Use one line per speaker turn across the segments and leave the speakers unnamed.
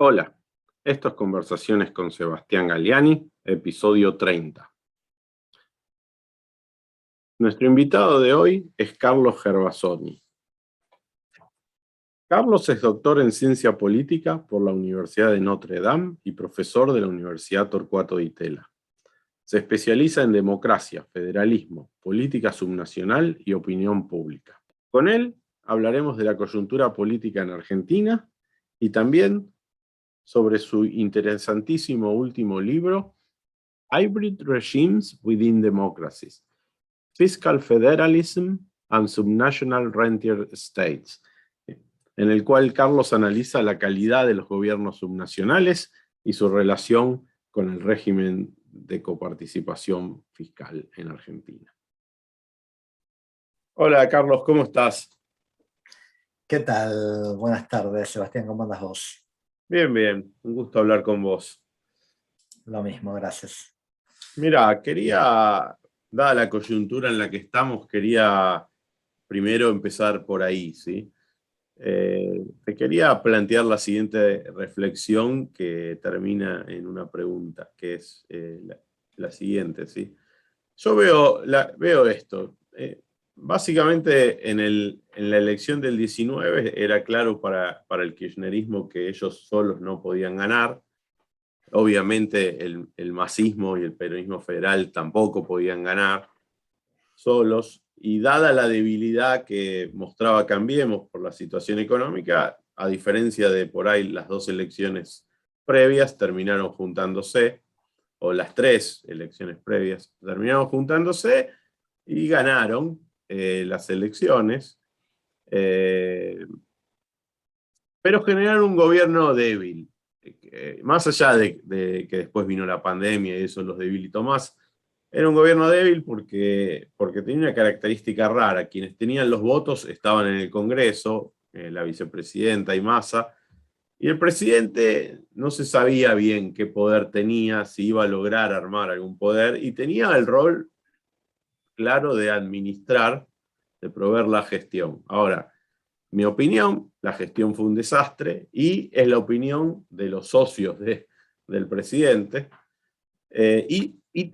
Hola, esto es Conversaciones con Sebastián Galiani, episodio 30. Nuestro invitado de hoy es Carlos Gervasoni. Carlos es doctor en Ciencia Política por la Universidad de Notre Dame y profesor de la Universidad Torcuato Di Tella. Se especializa en democracia, federalismo, política subnacional y opinión pública. Con él hablaremos de la coyuntura política en Argentina y también sobre su interesantísimo último libro, Hybrid Regimes Within Democracies, Fiscal Federalism and Subnational Rentier States, en el cual Carlos analiza la calidad de los gobiernos subnacionales y su relación con el régimen de coparticipación fiscal en Argentina. Hola Carlos, ¿cómo estás?
¿Qué tal? Buenas tardes, Sebastián, ¿cómo andas vos?
Bien, bien, un gusto hablar con vos.
Lo mismo, gracias.
Mira, dada la coyuntura en la que estamos, quería primero empezar por ahí, ¿sí? Te quería plantear la siguiente reflexión que termina en una pregunta, que es la siguiente, ¿sí? Yo veo esto. Básicamente en la elección del 19 era claro para el kirchnerismo que ellos solos no podían ganar. Obviamente el masismo y el peronismo federal tampoco podían ganar solos, y dada la debilidad que mostraba Cambiemos por la situación económica, a diferencia de por ahí las dos elecciones previas, terminaron juntándose, o las tres elecciones previas, terminaron juntándose y ganaron las elecciones, pero generaron un gobierno débil. Más allá de que después vino la pandemia y eso los debilitó más, era un gobierno débil porque tenía una característica rara. Quienes tenían los votos estaban en el Congreso, la vicepresidenta y Massa, y el presidente no se sabía bien qué poder tenía, si iba a lograr armar algún poder, y tenía el rol claro de administrar, de proveer la gestión. Ahora, mi opinión, la gestión fue un desastre, y es la opinión de los socios del presidente,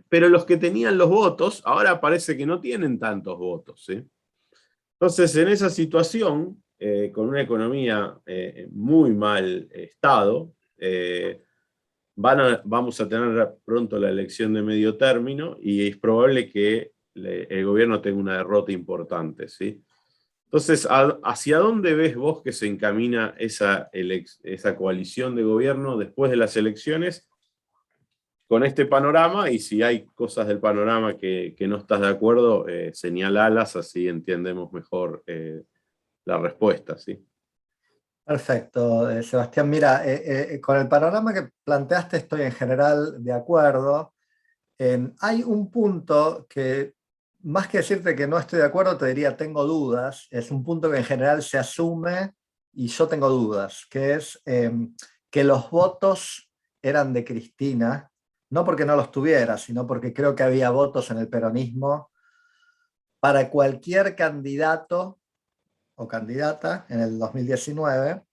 pero los que tenían los votos, ahora parece que no tienen tantos votos, ¿sí? Entonces, en esa situación, con una economía muy mal estado, vamos a tener pronto la elección de medio término, y es probable que el gobierno tenga una derrota importante, ¿sí? Entonces, ¿hacia dónde ves vos que se encamina esa coalición de gobierno después de las elecciones con este panorama? Y si hay cosas del panorama que no estás de acuerdo, señalalas, así entendemos mejor la respuesta, ¿sí?
Perfecto, Sebastián. Mira, con el panorama que planteaste estoy en general de acuerdo. Hay un punto que, más que decirte que no estoy de acuerdo, te diría tengo dudas. Es un punto que en general se asume y yo tengo dudas, que es que los votos eran de Cristina, no porque no los tuviera, sino porque creo que había votos en el peronismo para cualquier candidato o candidata en el 2019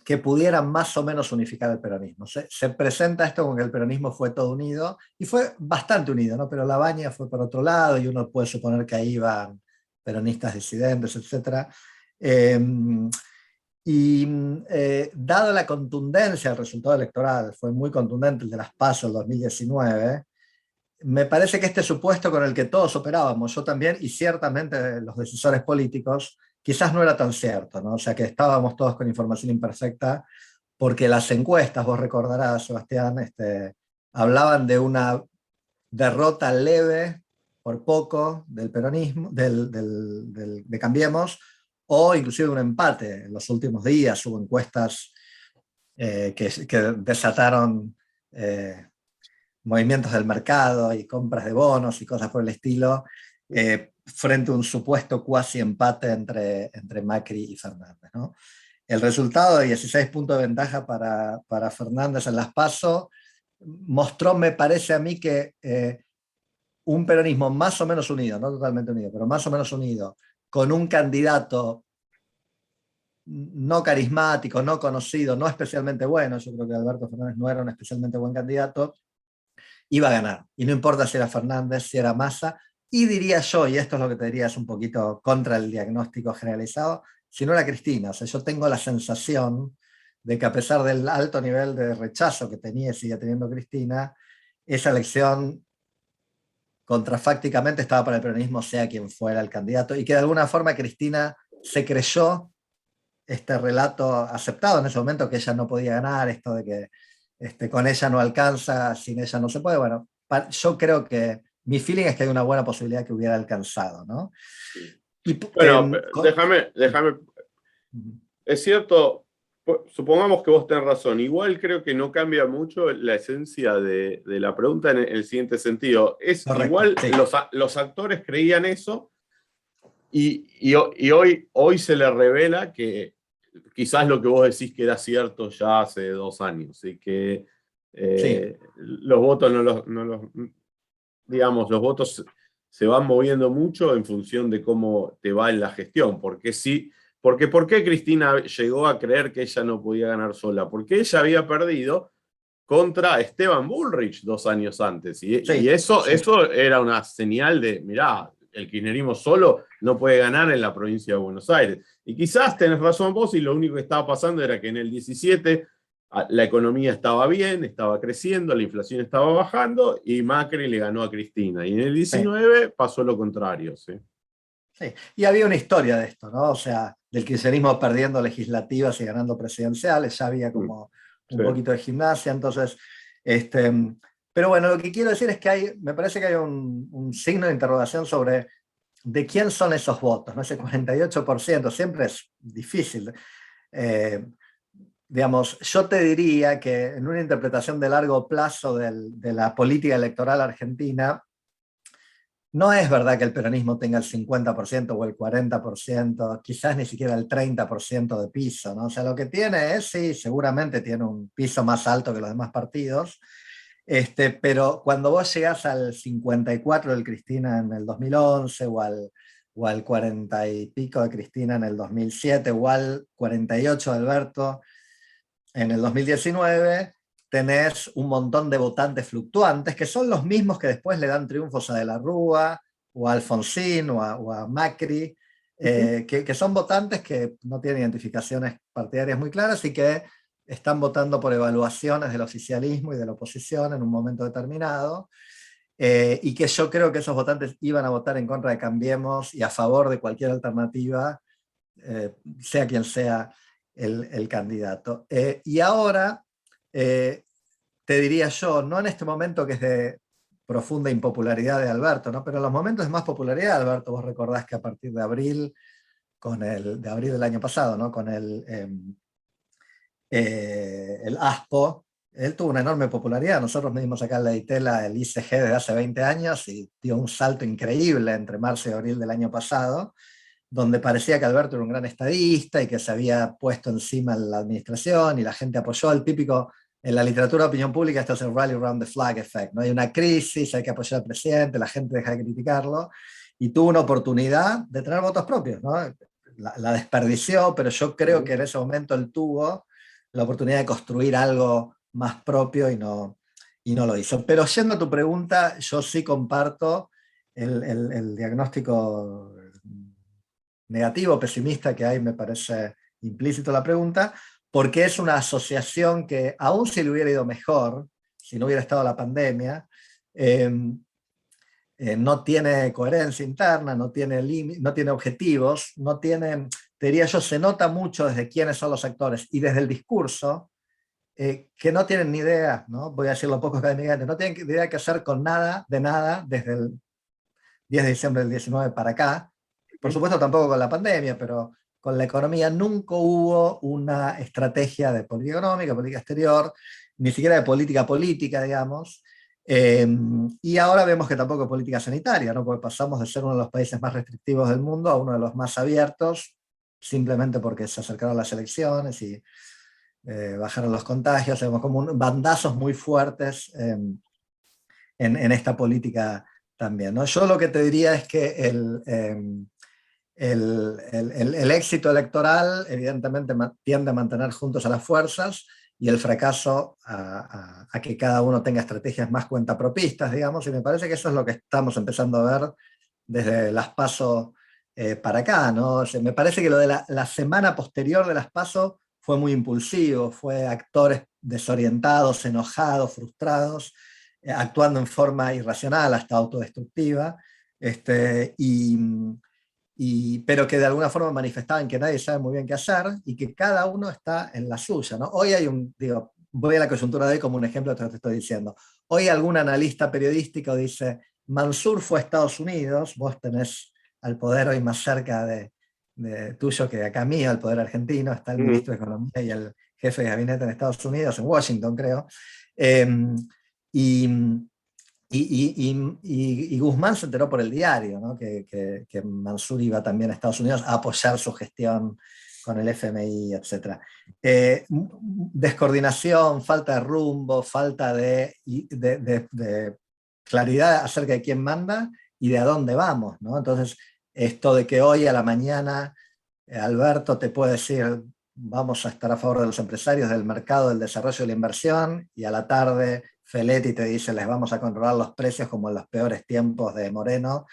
que pudieran más o menos unificar el peronismo. Se presenta esto como que el peronismo fue todo unido, y fue bastante unido, ¿no? Pero la Baña fue por otro lado, y uno puede suponer que ahí iban peronistas disidentes, etc. Dado la contundencia del resultado electoral, fue muy contundente el de las PASO del 2019, me parece que este supuesto con el que todos operábamos, yo también, y ciertamente los decisores políticos, quizás no era tan cierto, ¿no? O sea, que estábamos todos con información imperfecta, porque las encuestas, vos recordarás, Sebastián, hablaban de una derrota leve, por poco, del peronismo, de Cambiemos, o inclusive un empate. En los últimos días hubo encuestas que desataron movimientos del mercado y compras de bonos y cosas por el estilo, frente a un supuesto cuasi empate entre Macri y Fernández, ¿no? El resultado de 16 puntos de ventaja para Fernández en las PASO mostró, me parece a mí, que un peronismo más o menos unido, no totalmente unido, pero más o menos unido, con un candidato no carismático, no conocido, no especialmente bueno, yo creo que Alberto Fernández no era un especialmente buen candidato, iba a ganar. Y no importa si era Fernández, si era Massa, y diría yo, y esto es lo que te diría, es un poquito contra el diagnóstico generalizado, si no era Cristina. O sea, yo tengo la sensación de que a pesar del alto nivel de rechazo que tenía y sigue teniendo Cristina, esa elección contrafácticamente estaba para el peronismo, sea quien fuera el candidato, y que de alguna forma Cristina se creyó este relato aceptado en ese momento, que ella no podía ganar, esto de que con ella no alcanza, sin ella no se puede. Bueno, yo creo que mi feeling es que hay una buena posibilidad que hubiera alcanzado, ¿no? Y,
Bueno, déjame, es cierto, supongamos que vos tenés razón, igual creo que no cambia mucho la esencia de la pregunta en el siguiente sentido. Es
correcto,
igual,
sí.
los actores creían eso y hoy se le revela que quizás lo que vos decís que era cierto ya hace 2 años y que
Sí.
los votos digamos, los votos se van moviendo mucho en función de cómo te va en la gestión. Porque ¿por qué Cristina llegó a creer que ella no podía ganar sola? Porque ella había perdido contra Esteban Bullrich 2 años antes. Y
Sí,
eso,
sí.
eso era una señal de, mirá, el kirchnerismo solo no puede ganar en la provincia de Buenos Aires. Y quizás tenés razón vos y lo único que estaba pasando era que en el 17 la economía estaba bien, estaba creciendo, la inflación estaba bajando y Macri le ganó a Cristina. Y en el
Sí.
19 pasó lo contrario. ¿Sí?
Sí. Y había una historia de esto, ¿no? O sea, del kirchnerismo perdiendo legislativas y ganando presidenciales, ya había como un
Sí.
poquito de gimnasia, entonces, este, pero bueno, lo que quiero decir es que me parece que hay un signo de interrogación sobre de quién son esos votos, ¿no? Ese 48% siempre es difícil. Eh, digamos, yo te diría que en una interpretación de largo plazo de la política electoral argentina, no es verdad que el peronismo tenga el 50% o el 40%, quizás ni siquiera el 30% de piso, ¿no? O sea, lo que tiene es, sí, seguramente tiene un piso más alto que los demás partidos, pero cuando vos llegás al 54 del Cristina en el 2011 o al 40 y pico de Cristina en el 2007 o al 48 de Alberto en el 2019, tenés un montón de votantes fluctuantes, que son los mismos que después le dan triunfos a De la Rúa, o a Alfonsín, o a Macri, que son votantes que no tienen identificaciones partidarias muy claras y que están votando por evaluaciones del oficialismo y de la oposición en un momento determinado, y que yo creo que esos votantes iban a votar en contra de Cambiemos y a favor de cualquier alternativa, sea quien sea el candidato. Y ahora, te diría yo, no en este momento que es de profunda impopularidad de Alberto, ¿no? Pero en los momentos de más popularidad de Alberto, vos recordás que a partir de abril, de abril del año pasado, ¿no? Con el ASPO, él tuvo una enorme popularidad. Nosotros medimos acá en la Itela el ICG desde hace 20 años y dio un salto increíble entre marzo y abril del año pasado, donde parecía que Alberto era un gran estadista y que se había puesto encima en la administración y la gente apoyó al típico, en la literatura de opinión pública, esto es el rally around the flag effect, ¿no? Hay una crisis, hay que apoyar al presidente, la gente deja de criticarlo, y tuvo una oportunidad de tener votos propios, ¿no? La desperdició, pero yo creo que en ese momento él tuvo la oportunidad de construir algo más propio y no lo hizo. Pero yendo a tu pregunta, yo sí comparto el diagnóstico negativo, pesimista que hay, me parece implícito la pregunta, porque es una asociación que, aun si le hubiera ido mejor, si no hubiera estado la pandemia, no tiene coherencia interna, no tiene objetivos, no tiene, te diría yo, se nota mucho desde quiénes son los actores y desde el discurso, que no tienen ni idea, ¿no? Voy a decirlo poco académicamente, no tienen idea de qué hacer con nada, de nada, desde el 10 de diciembre del 19 para acá. Por supuesto tampoco con la pandemia, pero con la economía nunca hubo una estrategia de política económica, política exterior, ni siquiera de política, digamos. Y ahora vemos que tampoco es política sanitaria, ¿no? Porque pasamos de ser uno de los países más restrictivos del mundo a uno de los más abiertos, simplemente porque se acercaron las elecciones y bajaron los contagios. Vemos como bandazos muy fuertes en esta política también, ¿no? Yo lo que te diría es que el éxito electoral evidentemente tiende a mantener juntos a las fuerzas y el fracaso a que cada uno tenga estrategias más cuentapropistas, digamos, y me parece que eso es lo que estamos empezando a ver desde las PASO para acá, ¿no? O sea, me parece que lo de la semana posterior de las PASO fue muy impulsivo, fue actores desorientados, enojados, frustrados, actuando en forma irracional, hasta autodestructiva, pero que de alguna forma manifestaban que nadie sabe muy bien qué hacer y que cada uno está en la suya, ¿no? Hoy hay digo, voy a la coyuntura de hoy como un ejemplo de lo que te estoy diciendo. Hoy algún analista periodístico dice, Mansur fue a Estados Unidos, vos tenés al poder hoy más cerca de tuyo que acá mío, el poder argentino, está el ministro de Economía y el jefe de gabinete en Estados Unidos, en Washington creo, y, y Guzmán se enteró por el diario, ¿no? que Mansur iba también a Estados Unidos a apoyar su gestión con el FMI, etc. Descoordinación, falta de rumbo, falta de claridad acerca de quién manda y de a dónde vamos, ¿no? Entonces, esto de que hoy a la mañana Alberto te puede decir vamos a estar a favor de los empresarios, del mercado, del desarrollo de la inversión, y a la tarde Feletti te dice les vamos a controlar los precios como en los peores tiempos de Moreno.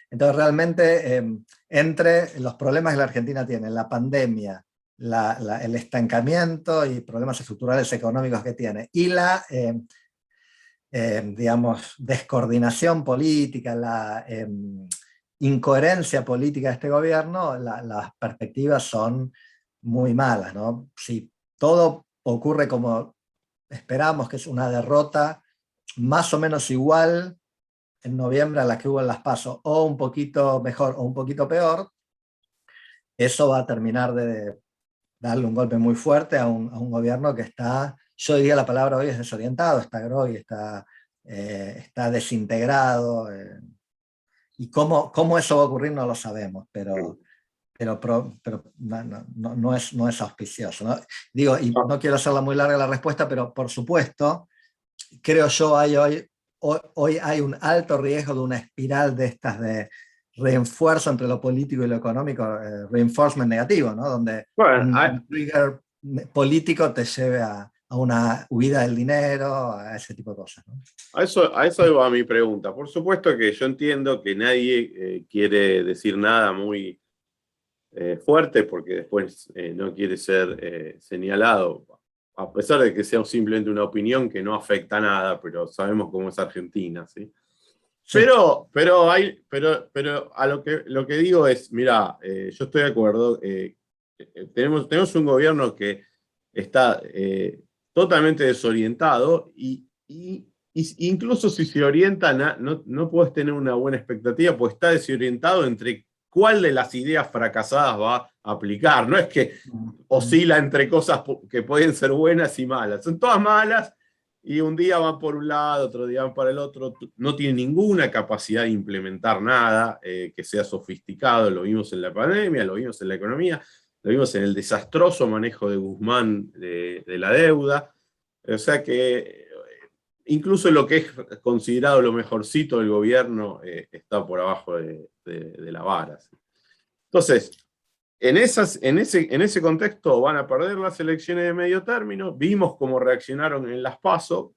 Entonces realmente entre los problemas que la Argentina tiene, la pandemia, el estancamiento y problemas estructurales económicos que tiene, y la digamos, descoordinación política, la incoherencia política de este gobierno, las perspectivas son muy malas, ¿no? Si todo ocurre como esperamos, que es una derrota más o menos igual en noviembre a la que hubo en las PASO, o un poquito mejor o un poquito peor, eso va a terminar de darle un golpe muy fuerte a un gobierno que está, yo diría la palabra hoy es desorientado, está groggy, está desintegrado, y cómo eso va a ocurrir no lo sabemos, pero no es auspicioso, ¿no? Digo, y no quiero hacerla muy larga la respuesta, pero por supuesto, creo yo hoy hay un alto riesgo de una espiral de estas de refuerzo entre lo político y lo económico, reinforcement negativo, ¿no? Donde un trigger político te lleve a una huida del dinero, a ese tipo de cosas, ¿no?
A eso va mi pregunta. Por supuesto que yo entiendo que nadie quiere decir nada muy fuerte porque después no quiere ser señalado, a pesar de que sea simplemente una opinión que no afecta a nada, pero sabemos cómo es Argentina, ¿sí? Sí. Pero a lo que digo es, mira, yo estoy de acuerdo, tenemos un gobierno que está totalmente desorientado y incluso si se orienta, no puedes tener una buena expectativa, pues está desorientado entre cuál de las ideas fracasadas va a aplicar. No es que oscila entre cosas que pueden ser buenas y malas. Son todas malas y un día van por un lado, otro día van para el otro. No tiene ninguna capacidad de implementar nada que sea sofisticado. Lo vimos en la pandemia, lo vimos en la economía, lo vimos en el desastroso manejo de Guzmán de la deuda. O sea que incluso lo que es considerado lo mejorcito del gobierno está por abajo de la vara. ¿Sí? Entonces, en ese contexto van a perder las elecciones de medio término. Vimos cómo reaccionaron en las PASO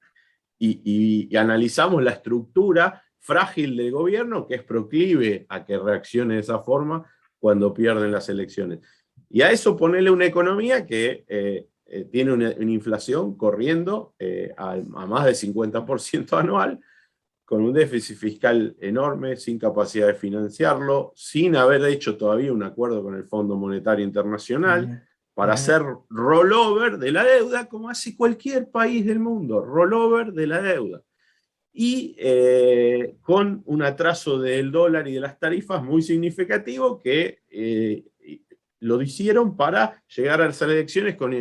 y analizamos la estructura frágil del gobierno que es proclive a que reaccione de esa forma cuando pierden las elecciones. Y a eso ponerle una economía que tiene una inflación corriendo a más de 50% anual, con un déficit fiscal enorme, sin capacidad de financiarlo, sin haber hecho todavía un acuerdo con el Fondo Monetario Internacional para hacer rollover de la deuda, como hace cualquier país del mundo, rollover de la deuda. Y con un atraso del dólar y de las tarifas muy significativo que lo hicieron para llegar a las elecciones con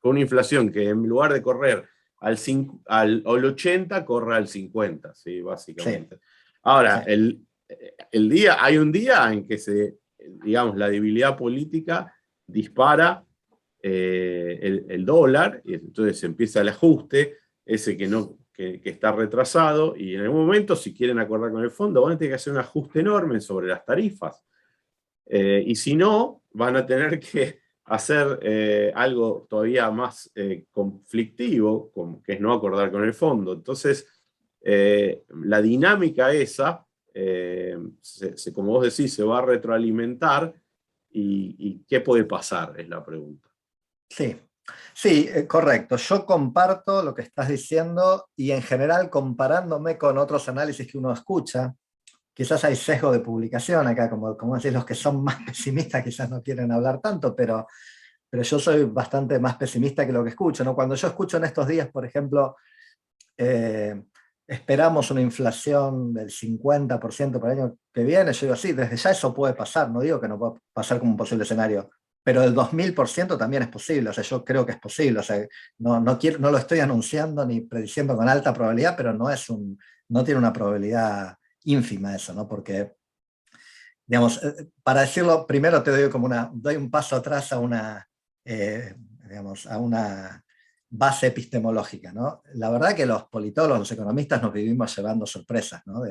una inflación que en lugar de correr al 80, corre al 50, ¿sí? Básicamente. Sí. Ahora, sí. Hay un día en que digamos, la debilidad política dispara el dólar, y entonces empieza el ajuste, ese que está retrasado, y en algún momento, si quieren acordar con el fondo, van a tener que hacer un ajuste enorme sobre las tarifas. Y si no, van a tener que hacer algo todavía más conflictivo, que es no acordar con el fondo. Entonces, la dinámica esa, como vos decís, se va a retroalimentar. ¿Y qué puede pasar? Es la pregunta.
Sí, sí, correcto. Yo comparto lo que estás diciendo y en general comparándome con otros análisis que uno escucha, quizás hay sesgo de publicación acá, como decís, los que son más pesimistas quizás no quieren hablar tanto, pero yo soy bastante más pesimista que lo que escucho, ¿no? Cuando yo escucho en estos días, por ejemplo, eh, esperamos una inflación del 50% para el año que viene, yo digo, sí, desde ya eso puede pasar, no digo que no pueda pasar como un posible escenario, pero el 2000% también es posible, o sea, yo creo que es posible, o sea, no lo estoy anunciando ni prediciendo con alta probabilidad, pero no tiene una probabilidad ínfima eso, ¿no? Porque, digamos, para decirlo, primero te doy doy un paso atrás digamos, a una base epistemológica, ¿no? La verdad que los politólogos, los economistas nos vivimos llevando sorpresas, ¿no?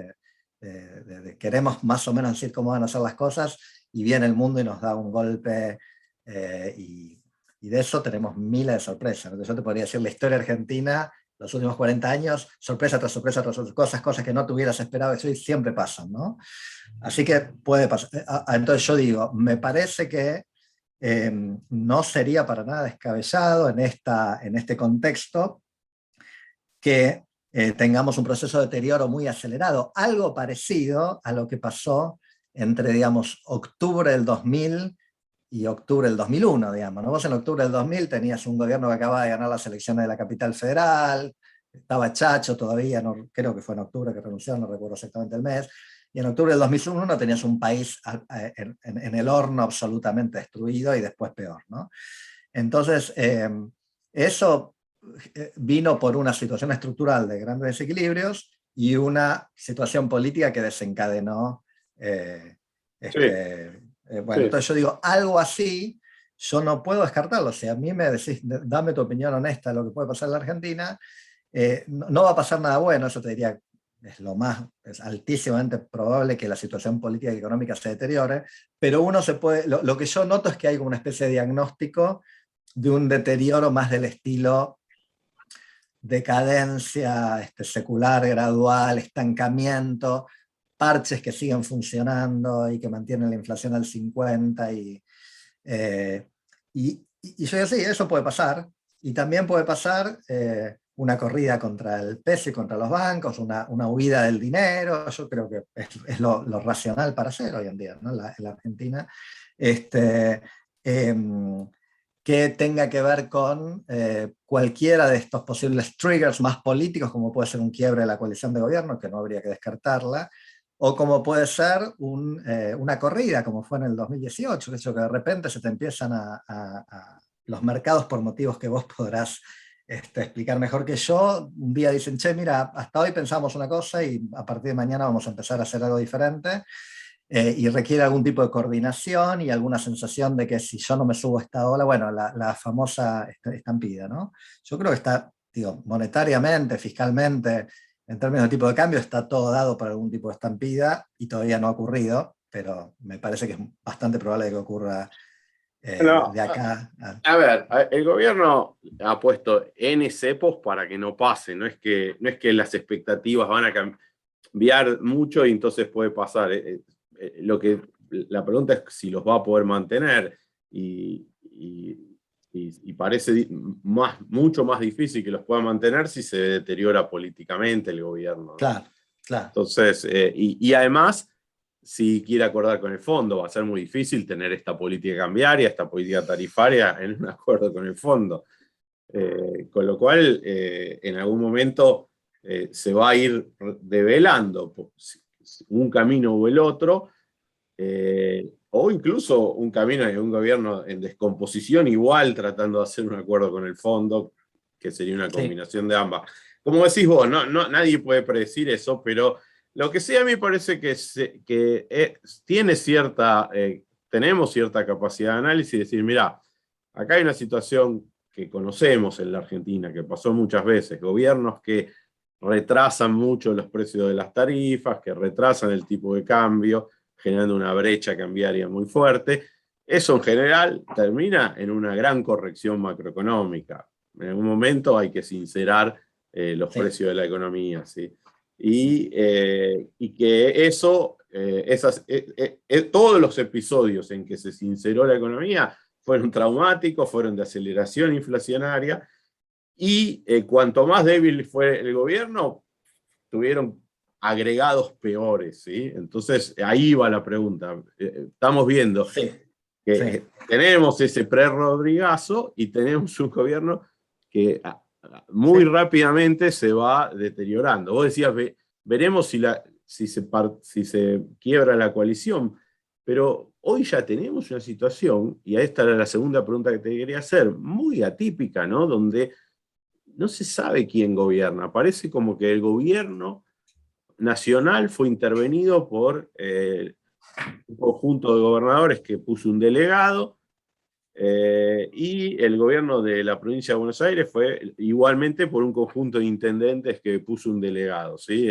Queremos más o menos decir cómo van a ser las cosas y viene el mundo y nos da un golpe y de eso tenemos miles de sorpresas. ¿No? Yo te podría decir la historia argentina, los últimos 40 años, sorpresa tras sorpresa tras cosas que no te hubieras esperado, eso siempre pasan, ¿no? Así que puede pasar. Entonces yo digo, me parece que no sería para nada descabellado en este contexto que tengamos un proceso de deterioro muy acelerado, algo parecido a lo que pasó entre, digamos, octubre del 2000 y octubre del 2001, digamos. ¿No? Vos en octubre del 2000 tenías un gobierno que acababa de ganar las elecciones de la capital federal, estaba Chacho todavía, no, creo que fue en octubre que renunció, no recuerdo exactamente el mes, y en octubre del 2001 tenías un país en el horno absolutamente destruido y después peor, ¿no? Entonces, eso vino por una situación estructural de grandes desequilibrios y una situación política que desencadenó
Sí,
bueno,
sí.
entonces yo digo, algo así, yo no puedo descartarlo. Si a mí me decís, dame tu opinión honesta de lo que puede pasar en la Argentina, no va a pasar nada bueno, eso te diría, es altísimamente probable que la situación política y económica se deteriore, pero uno se puede, lo que yo noto es que hay como una especie de diagnóstico de un deterioro más del estilo decadencia secular, gradual, estancamiento, parches que siguen funcionando y que mantienen la inflación al 50 eh, y yo digo, sí, eso puede pasar. Y también puede pasar una corrida contra el peso y contra los bancos, una huida del dinero. Yo creo que es lo racional para hacer hoy en día, ¿no? En la Argentina. Este, eh, que tenga que ver con cualquiera de estos posibles triggers más políticos, como puede ser un quiebre de la coalición de gobierno, que no habría que descartarla, o como puede ser una corrida, como fue en el 2018, que de repente se te empiezan los mercados por motivos que vos podrás explicar mejor que yo. Un día dicen, che, mira, hasta hoy pensamos una cosa y a partir de mañana vamos a empezar a hacer algo diferente. Y requiere algún tipo de coordinación y alguna sensación de que si yo no me subo a esta ola, bueno, la famosa estampida, ¿no? Yo creo que está, digo, monetariamente, fiscalmente, en términos de tipo de cambio, está todo dado para algún tipo de estampida y todavía no ha ocurrido, pero me parece que es bastante probable que ocurra
Bueno,
de acá.
a ver, el gobierno ha puesto N cepos para que no pase, no es que las expectativas van a cambiar mucho y entonces puede pasar. La pregunta es si los va a poder mantener y parece mucho más difícil que los pueda mantener si se deteriora políticamente el gobierno, ¿no?
Claro, claro.
Entonces, y además, si quiere acordar con el fondo, va a ser muy difícil tener esta política cambiaria, esta política tarifaria en un acuerdo con el fondo. Con lo cual, en algún momento se va a ir develando un camino o el otro, o incluso un camino de un gobierno en descomposición igual tratando de hacer un acuerdo con el fondo, que sería una
Sí,
combinación de ambas. Como decís vos, nadie puede predecir eso, pero lo que sí a mí parece que tenemos cierta capacidad de análisis y decir, mira, acá hay una situación que conocemos en la Argentina, que pasó muchas veces, gobiernos que retrasan mucho los precios de las tarifas, que retrasan el tipo de cambio, generando una brecha cambiaria muy fuerte. Eso en general termina en una gran corrección macroeconómica. En algún momento hay que sincerar los precios de la economía, ¿sí? Y que eso, todos los episodios en que se sinceró la economía fueron traumáticos, fueron de aceleración inflacionaria, y cuanto más débil fue el gobierno, tuvieron agregados peores, ¿sí? Entonces, ahí va la pregunta. Estamos viendo que tenemos ese pre-Rodrigazo y tenemos un gobierno que muy rápidamente se va deteriorando. Vos decías, veremos si se quiebra la coalición, pero hoy ya tenemos una situación, y esta era la segunda pregunta que te quería hacer, muy atípica, ¿no? Donde no se sabe quién gobierna. Parece como que el gobierno nacional fue intervenido por un conjunto de gobernadores que puso un delegado, y el gobierno de la provincia de Buenos Aires fue igualmente por un conjunto de intendentes que puso un delegado, ¿sí?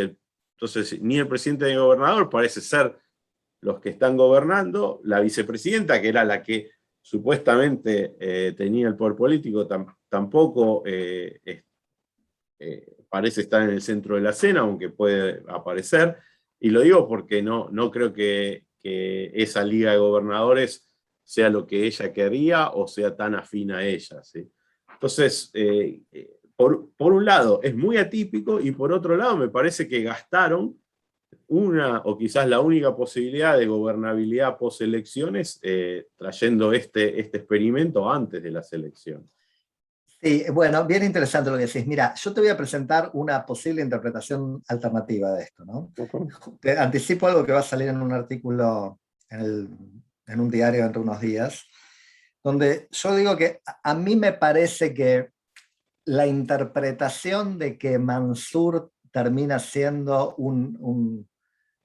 Entonces, ni el presidente ni el gobernador parece ser los que están gobernando. La vicepresidenta, que era la que supuestamente tenía el poder político, tampoco parece estar en el centro de la escena, aunque puede aparecer. Y lo digo porque no creo que esa liga de gobernadores sea lo que ella quería o sea tan afín a ella, ¿sí? Entonces, por un lado es muy atípico, y por otro lado me parece que gastaron una o quizás la única posibilidad de gobernabilidad post elecciones, trayendo este experimento antes de las elecciones.
Sí, bueno, bien interesante lo que decís. Mira, yo te voy a presentar una posible interpretación alternativa de esto, ¿no? Te anticipo algo que va a salir en un artículo en un diario dentro de unos días, donde yo digo que a mí me parece que la interpretación de que Mansur termina siendo un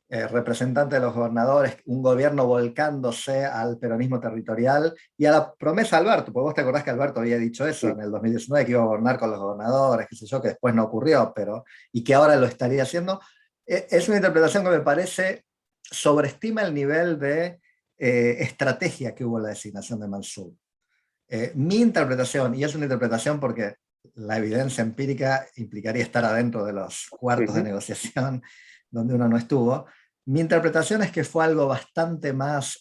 representante de los gobernadores, un gobierno volcándose al peronismo territorial y a la promesa de Alberto, porque vos te acordás que Alberto había dicho eso en el 2019, que iba a gobernar con los gobernadores, qué sé yo, que después no ocurrió, pero y que ahora lo estaría haciendo. Es una interpretación que me parece sobreestima el nivel de estrategia que hubo en la designación de Mansur. Mi interpretación, y es una interpretación porque la evidencia empírica implicaría estar adentro de los cuartos de negociación donde uno no estuvo, mi interpretación es que fue algo bastante más,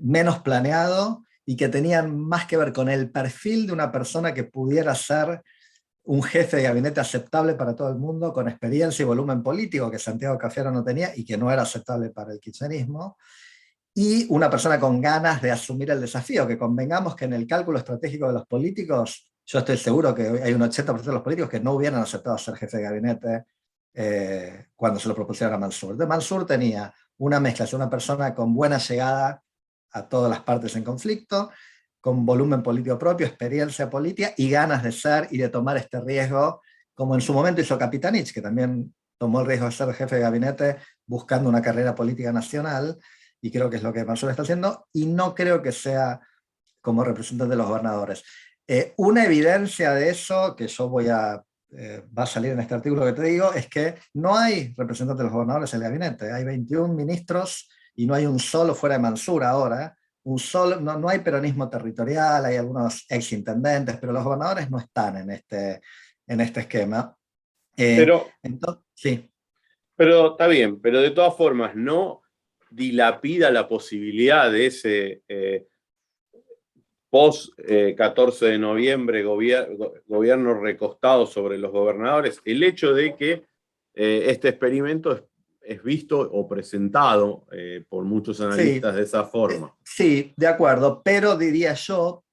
menos planeado y que tenían más que ver con el perfil de una persona que pudiera ser un jefe de gabinete aceptable para todo el mundo, con experiencia y volumen político que Santiago Cafiero no tenía y que no era aceptable para el kirchnerismo, y una persona con ganas de asumir el desafío, que convengamos que en el cálculo estratégico de los políticos, yo estoy seguro que hay un 80% de los políticos que no hubieran aceptado ser jefe de gabinete cuando se lo propusieron a Mansur. De Mansur tenía una mezcla, es una persona con buena llegada a todas las partes en conflicto, con volumen político propio, experiencia política y ganas de ser y de tomar este riesgo, como en su momento hizo Capitanich, que también tomó el riesgo de ser jefe de gabinete buscando una carrera política nacional, y creo que es lo que Mansur está haciendo, y no creo que sea como representante de los gobernadores. Una evidencia de eso, que yo va a salir en este artículo que te digo, es que no hay representantes de los gobernadores en el gabinete. Hay 21 ministros y no hay un solo fuera de Mansur ahora. No hay peronismo territorial, hay algunos exintendentes, pero los gobernadores no están en este esquema. Entonces, sí.
Pero está bien, pero de todas formas no dilapida la posibilidad de ese post 14 de noviembre gobierno recostado sobre los gobernadores, el hecho de que este experimento es visto o presentado por muchos analistas de esa forma.
Sí, de acuerdo, pero diría yo,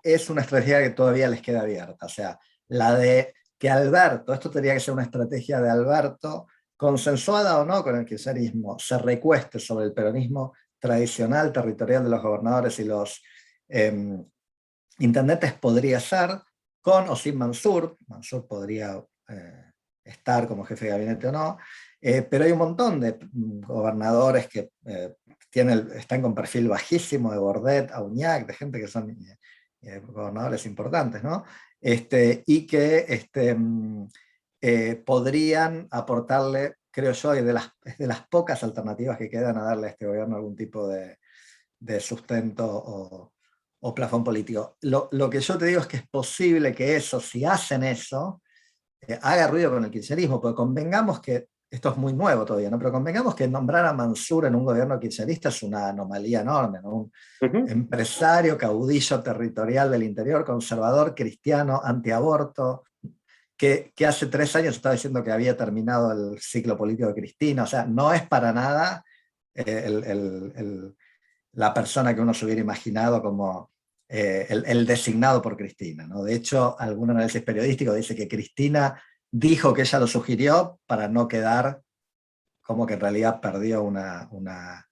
es una estrategia que todavía les queda abierta. O sea, la de que Alberto, esto tendría que ser una estrategia de Alberto, consensuada o no con el kirchnerismo, se recueste sobre el peronismo tradicional, territorial de los gobernadores y los intendentes, podría ser, con o sin Mansur. Mansur podría estar como jefe de gabinete o no, pero hay un montón de gobernadores que están con perfil bajísimo, de Bordet, Auñac, de gente que son gobernadores importantes, ¿no? Y que podrían aportarle creo yo, es de las pocas alternativas que quedan a darle a este gobierno algún tipo de sustento o plafón político. Lo que yo te digo es que es posible que eso, si hacen eso, haga ruido con el kirchnerismo, porque convengamos que, esto es muy nuevo todavía, ¿no? Pero convengamos que nombrar a Mansur en un gobierno kirchnerista es una anomalía enorme, ¿no? Un empresario, caudillo territorial del interior, conservador, cristiano, antiaborto, que hace 3 años estaba diciendo que había terminado el ciclo político de Cristina. O sea, no es para nada la persona que uno se hubiera imaginado como el designado por Cristina, ¿no? De hecho, algún análisis periodístico dice que Cristina dijo que ella lo sugirió para no quedar como que en realidad perdió una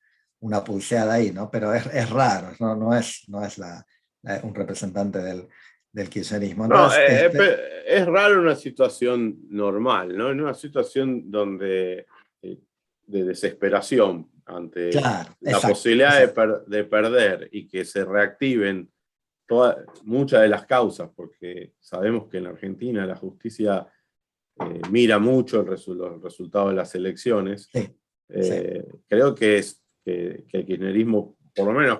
pulseada ahí, ¿no? Pero es raro, no es un representante del kirchnerismo.
No,
Entonces,
es raro una situación normal, ¿no? En una situación donde de desesperación ante
claro,
la
exacto,
posibilidad
exacto.
de perder y que se reactiven muchas de las causas, porque sabemos que en Argentina la justicia mira mucho los resultados de las elecciones.
Sí, sí.
Creo que el kirchnerismo, por lo menos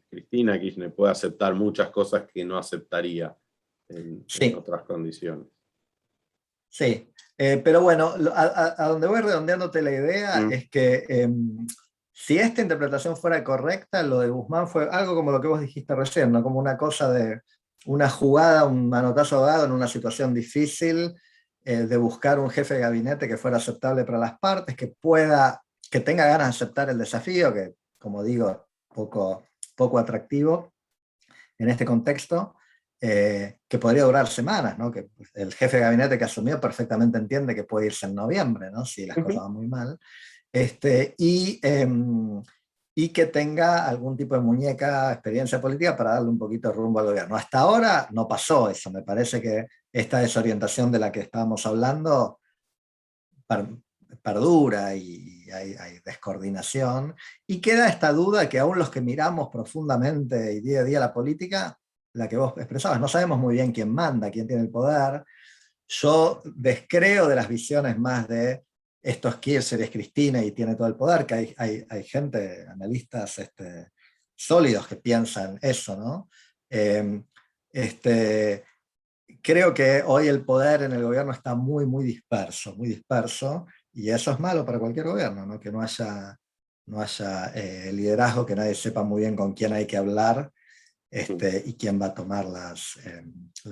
Cristina Kirchner, puede aceptar muchas cosas que no aceptaría en
Sí,
otras condiciones.
sí. Pero bueno, a donde voy redondeándote la idea
Mm.
es que si esta interpretación fuera correcta, lo de Guzmán fue algo como lo que vos dijiste recién, ¿no? Como una cosa de una jugada, un manotazo dado en una situación difícil, de buscar un jefe de gabinete que fuera aceptable para las partes, que tenga ganas de aceptar el desafío, que como digo, poco atractivo en este contexto, que podría durar semanas, ¿no? Que el jefe de gabinete que asumió perfectamente entiende que puede irse en noviembre, ¿no? Si las cosas van muy mal. Este, y que tenga algún tipo de muñeca, experiencia política para darle un poquito de rumbo al gobierno. Hasta ahora no pasó eso. Me parece que esta desorientación de la que estábamos hablando perdura y hay descoordinación. Y queda esta duda que aún los que miramos profundamente y día a día la política, la que vos expresabas, no sabemos muy bien quién manda, quién tiene el poder. Yo descreo de las visiones más de esto es Kirchner, es Cristina y tiene todo el poder, que hay gente, analistas sólidos que piensan eso, ¿no? Eh, este, Creo que hoy el poder en el gobierno está muy muy disperso, y eso es malo para cualquier gobierno, ¿no? Que no haya liderazgo, que nadie sepa muy bien con quién hay que hablar, y quién va a tomar las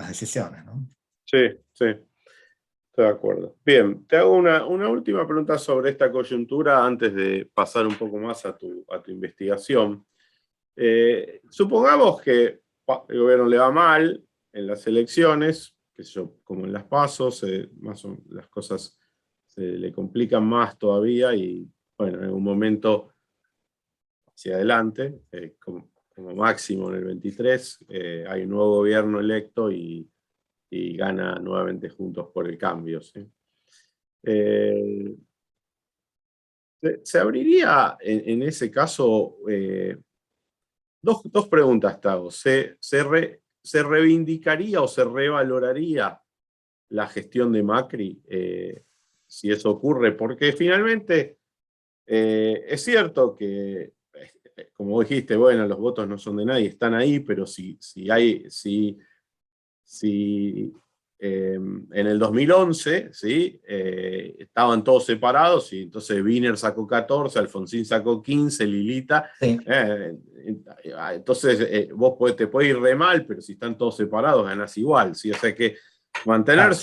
decisiones, ¿no?
Sí, sí, estoy de acuerdo. Bien, te hago una última pregunta sobre esta coyuntura antes de pasar un poco más a tu investigación. Supongamos que el gobierno le va mal en las elecciones, que como en las PASO, las cosas se le complican más todavía y, bueno, en un momento hacia adelante, como máximo en el 23, hay un nuevo gobierno electo y gana nuevamente Juntos por el Cambio, ¿sí? Se abriría en ese caso dos preguntas, te hago. ¿Se reivindicaría o se revaloraría la gestión de Macri si eso ocurre? Porque finalmente es cierto que, como dijiste, bueno, los votos no son de nadie, están ahí, pero si en el 2011, ¿sí? Estaban todos separados y entonces Wiener sacó 14, Alfonsín sacó 15, Lilita.
Sí,
Entonces te puede ir re mal, pero si están todos separados ganás igual, ¿sí? O sea que
claro.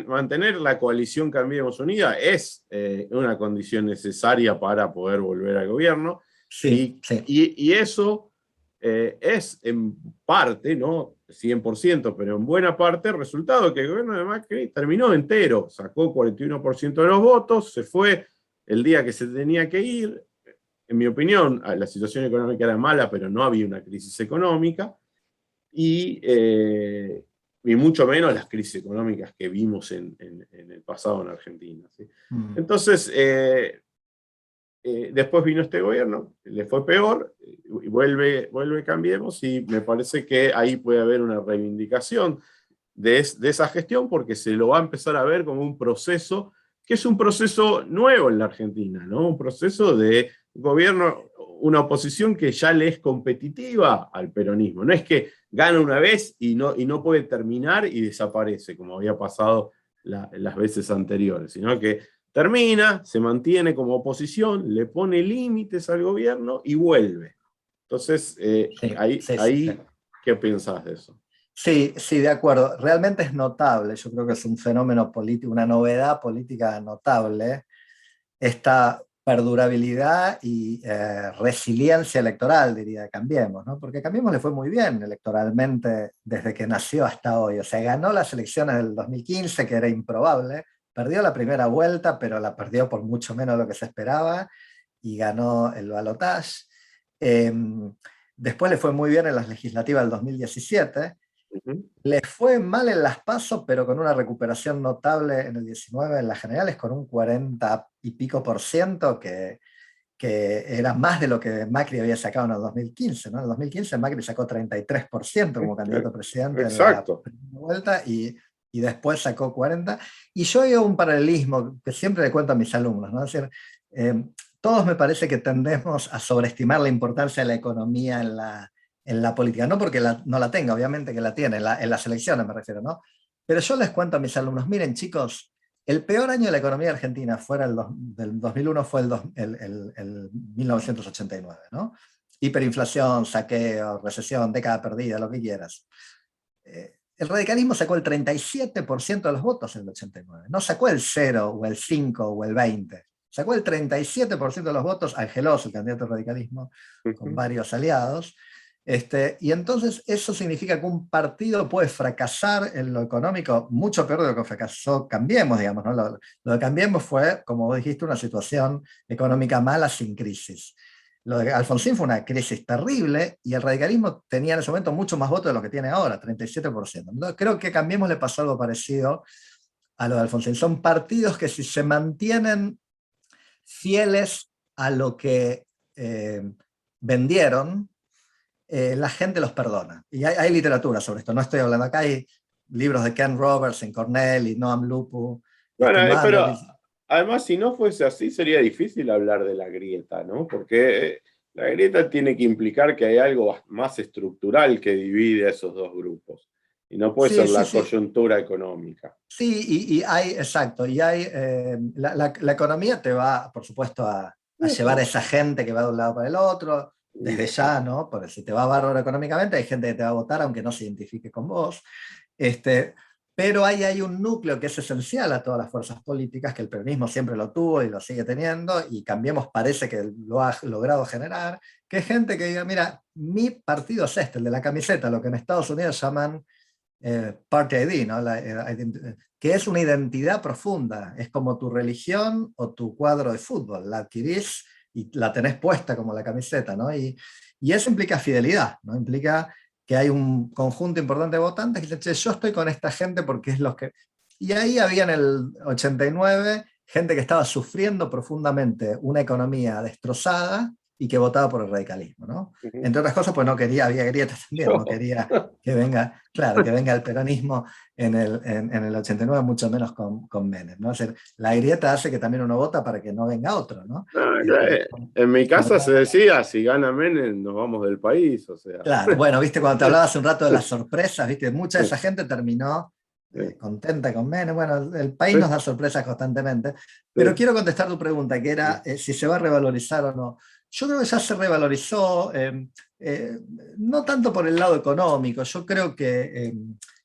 mantener la coalición Cambiemos Unida es una condición necesaria para poder volver al gobierno,
Sí,
y,
sí.
y eso es en parte, no 100%, pero en buena parte el resultado que el gobierno de Macri terminó entero, sacó 41% de los votos, se fue el día que se tenía que ir. En mi opinión, la situación económica era mala, pero no había una crisis económica, y mucho menos las crisis económicas que vimos en el pasado en Argentina, ¿sí?
Mm.
Entonces, después vino este gobierno, le fue peor, y vuelve Cambiemos, y me parece que ahí puede haber una reivindicación de esa gestión, porque se lo va a empezar a ver como un proceso que es un proceso nuevo en la Argentina, ¿no? Un proceso de gobierno, una oposición que ya le es competitiva al peronismo. No es que gana una vez y no puede terminar y desaparece, como había pasado las veces anteriores, sino que termina, se mantiene como oposición, le pone límites al gobierno y vuelve. Entonces,
Sí, sí, sí, sí.
ahí, ¿qué pensás de eso?
Sí, sí, de acuerdo. Realmente es notable. Yo creo que es un fenómeno político, una novedad política notable, esta perdurabilidad y resiliencia electoral, diría Cambiemos, ¿no? Porque Cambiemos le fue muy bien electoralmente desde que nació hasta hoy. O sea, ganó las elecciones del 2015, que era improbable, perdió la primera vuelta, pero la perdió por mucho menos de lo que se esperaba, y ganó el balotaje. Eh, Después le fue muy bien en las legislativas del 2017.
Ujú.
Le fue mal en las PASO, pero con una recuperación notable en el 19 en las generales, con un 40 y pico por ciento, que era más de lo que Macri había sacado en el 2015, ¿no? En el 2015 Macri sacó 33% como candidato a presidente en la
Exacto.
primera vuelta, y después sacó 40%. Y yo veo un paralelismo que siempre le cuento a mis alumnos, ¿no? Es decir, todos me parece que tendemos a sobreestimar la importancia de la economía en la política, no porque no la tenga, obviamente que la tiene, en las elecciones me refiero, ¿no? Pero yo les cuento a mis alumnos, miren chicos, el peor año de la economía argentina fuera del 2001 fue el 1989, ¿no? Hiperinflación, saqueo, recesión, década perdida, lo que quieras. El radicalismo sacó el 37% de los votos en el 89, no sacó el 0 o el 5 o el 20, sacó el 37% de los votos, Angelos, el candidato al radicalismo, con
Ujú.
varios aliados. Y entonces eso significa que un partido puede fracasar en lo económico mucho peor de lo que fracasó Cambiemos, digamos, ¿no? Lo de Cambiemos fue, como vos dijiste, una situación económica mala sin crisis. Lo de Alfonsín fue una crisis terrible y el radicalismo tenía en ese momento mucho más votos de lo que tiene ahora, 37%. Entonces, creo que Cambiemos le pasó algo parecido a lo de Alfonsín. Son partidos que si se mantienen fieles a lo que eh, vendieron, la gente los perdona. Y hay literatura sobre esto, no estoy hablando acá, hay libros de Ken Roberts, Cornell y Noam Lupu,
Bueno, pero
Mandel.
además, si no fuese así, sería difícil hablar de la grieta, ¿no? Porque la grieta tiene que implicar que hay algo más estructural que divide a esos dos grupos. Y no puede ser
Sí, sí,
la
sí.
coyuntura económica.
Sí, y hay, exacto, y hay, la economía te va, por supuesto, a llevar a
Eso.
esa gente que va de un lado para el otro, desde ya, ¿no? Porque si te va bárbaro económicamente, hay gente que te va a votar aunque no se identifique con vos. Este, pero ahí hay un núcleo que es esencial a todas las fuerzas políticas, que el peronismo siempre lo tuvo y lo sigue teniendo, y Cambiemos parece que lo ha logrado generar, que es gente que diga, mira, mi partido es este, el de la camiseta, lo que en Estados Unidos llaman Party ID, ¿no? Que es una identidad profunda, es como tu religión o tu cuadro de fútbol, la adquirís y la tenés puesta como la camiseta, ¿no? Y eso implica fidelidad, ¿no? Implica que hay un conjunto importante de votantes que dicen, che, yo estoy con esta gente porque es los que... Y ahí había en el 89 gente que estaba sufriendo profundamente una economía destrozada y que votaba por el radicalismo, ¿no?
Ujú.
Entre otras cosas, pues no quería, había grietas también, no
Yo.
quería que venga, claro, que venga el peronismo en el 89, mucho menos con Menem, ¿no? O sea, la grieta hace que también uno vota para que no venga otro, ¿no?
No,
Este,
en mi
como
casa se decía, si gana Menem, nos vamos del país, o sea.
claro, bueno, viste, cuando te hablaba hace un rato de las sorpresas, viste, mucha de esa gente terminó contenta con Menem. Bueno, el país nos
Sí,
da sorpresas constantemente, pero
sí,
quiero contestar tu pregunta, que era si se va a revalorizar o no. Yo creo que ya se revalorizó, eh, no tanto por el lado económico, yo creo que,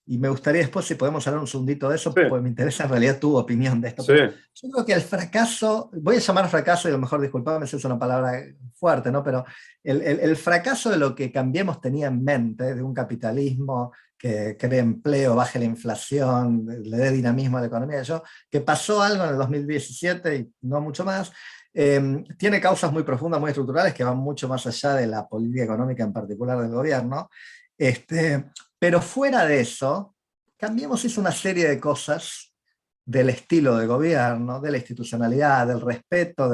y me gustaría después si podemos hablar un segundito de eso,
sí,
porque me interesa en realidad tu opinión de esto,
sí,
pero yo creo que el fracaso, voy a llamar fracaso y a lo mejor disculpame si es una palabra fuerte, ¿no? Pero el fracaso de lo que Cambiemos tenía en mente, de un capitalismo que cree empleo, baje la inflación, le dé dinamismo a la economía, que pasó algo en el 2017 y no mucho más, tiene causas muy profundas, muy estructurales, que van mucho más allá de la política económica en particular del gobierno. Este, pero fuera de eso, Cambiemos hizo una serie de cosas del estilo de gobierno, de la institucionalidad, del respeto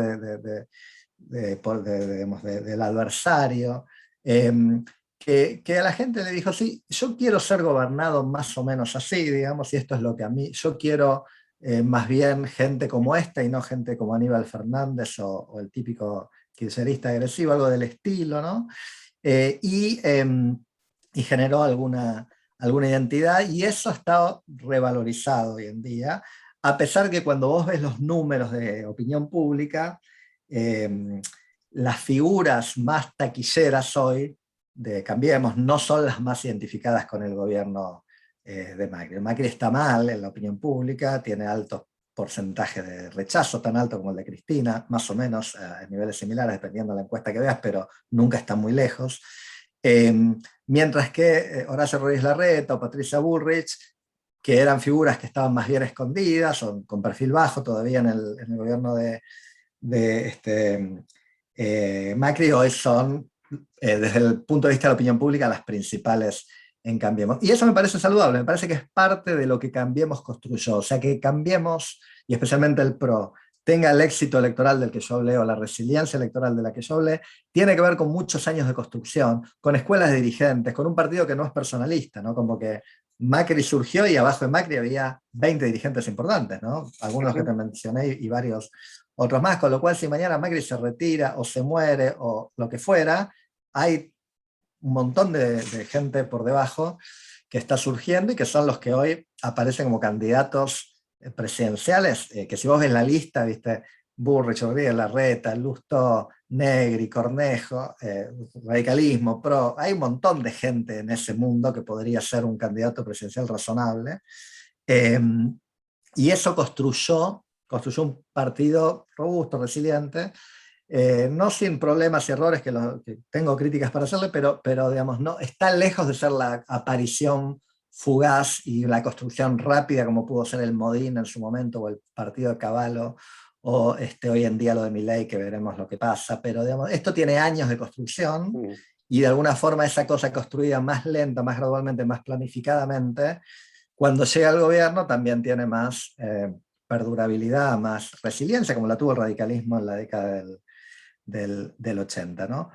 digamos, del adversario, eh, que a la gente le dijo, sí, yo quiero ser gobernado más o menos así, digamos, y esto es lo que a mí, yo quiero más bien gente como esta y no gente como Aníbal Fernández o el típico kirchnerista agresivo, algo del estilo, ¿no? Eh, y, eh, y generó alguna identidad, y eso está revalorizado hoy en día, a pesar que cuando vos ves los números de opinión pública, eh, las figuras más taquilleras hoy de Cambiemos no son las más identificadas con el gobierno de Macri. Macri está mal en la opinión pública, tiene altos porcentajes de rechazo, tan alto como el de Cristina, más o menos a niveles similares, dependiendo de la encuesta que veas, pero nunca está muy lejos. Eh, Mientras que Horacio Rodríguez Larreta o Patricia Bullrich, que eran figuras que estaban más bien escondidas o con perfil bajo todavía en el gobierno de Macri, hoy son, desde el punto de vista de la opinión pública, las principales en Cambiemos. Y eso me parece saludable, me parece que es parte de lo que Cambiemos construyó. O sea, que Cambiemos, y especialmente el PRO, tenga el éxito electoral del que yo hablé o la resiliencia electoral de la que yo hablé, tiene que ver con muchos años de construcción, con escuelas de dirigentes, con un partido que no es personalista, ¿no? Como que Macri surgió y abajo de Macri había 20 dirigentes importantes, ¿no? Algunos que te mencioné y varios otros más, con lo cual si mañana Macri se retira o se muere o lo que fuera, hay un montón de gente por debajo que está surgiendo y que son los que hoy aparecen como candidatos presidenciales, que si vos ves la lista, viste, Burrich, Rodríguez Larreta, Lustó, Negri, Cornejo, radicalismo, PRO, hay un montón de gente en ese mundo que podría ser un candidato presidencial razonable. Eh, y eso construyó un partido robusto, resiliente, no sin problemas y errores que tengo críticas para hacerle, pero digamos, no, está lejos de ser la aparición fugaz y la construcción rápida como pudo ser el Modín en su momento, o el partido de Cavallo, o hoy en día lo de Milei, que veremos lo que pasa, pero digamos, esto tiene años de construcción, y de alguna forma esa cosa construida más lenta, más gradualmente, más planificadamente, cuando llega al gobierno también tiene más perdurabilidad, más resiliencia, como la tuvo el radicalismo en la década del 80, ¿no?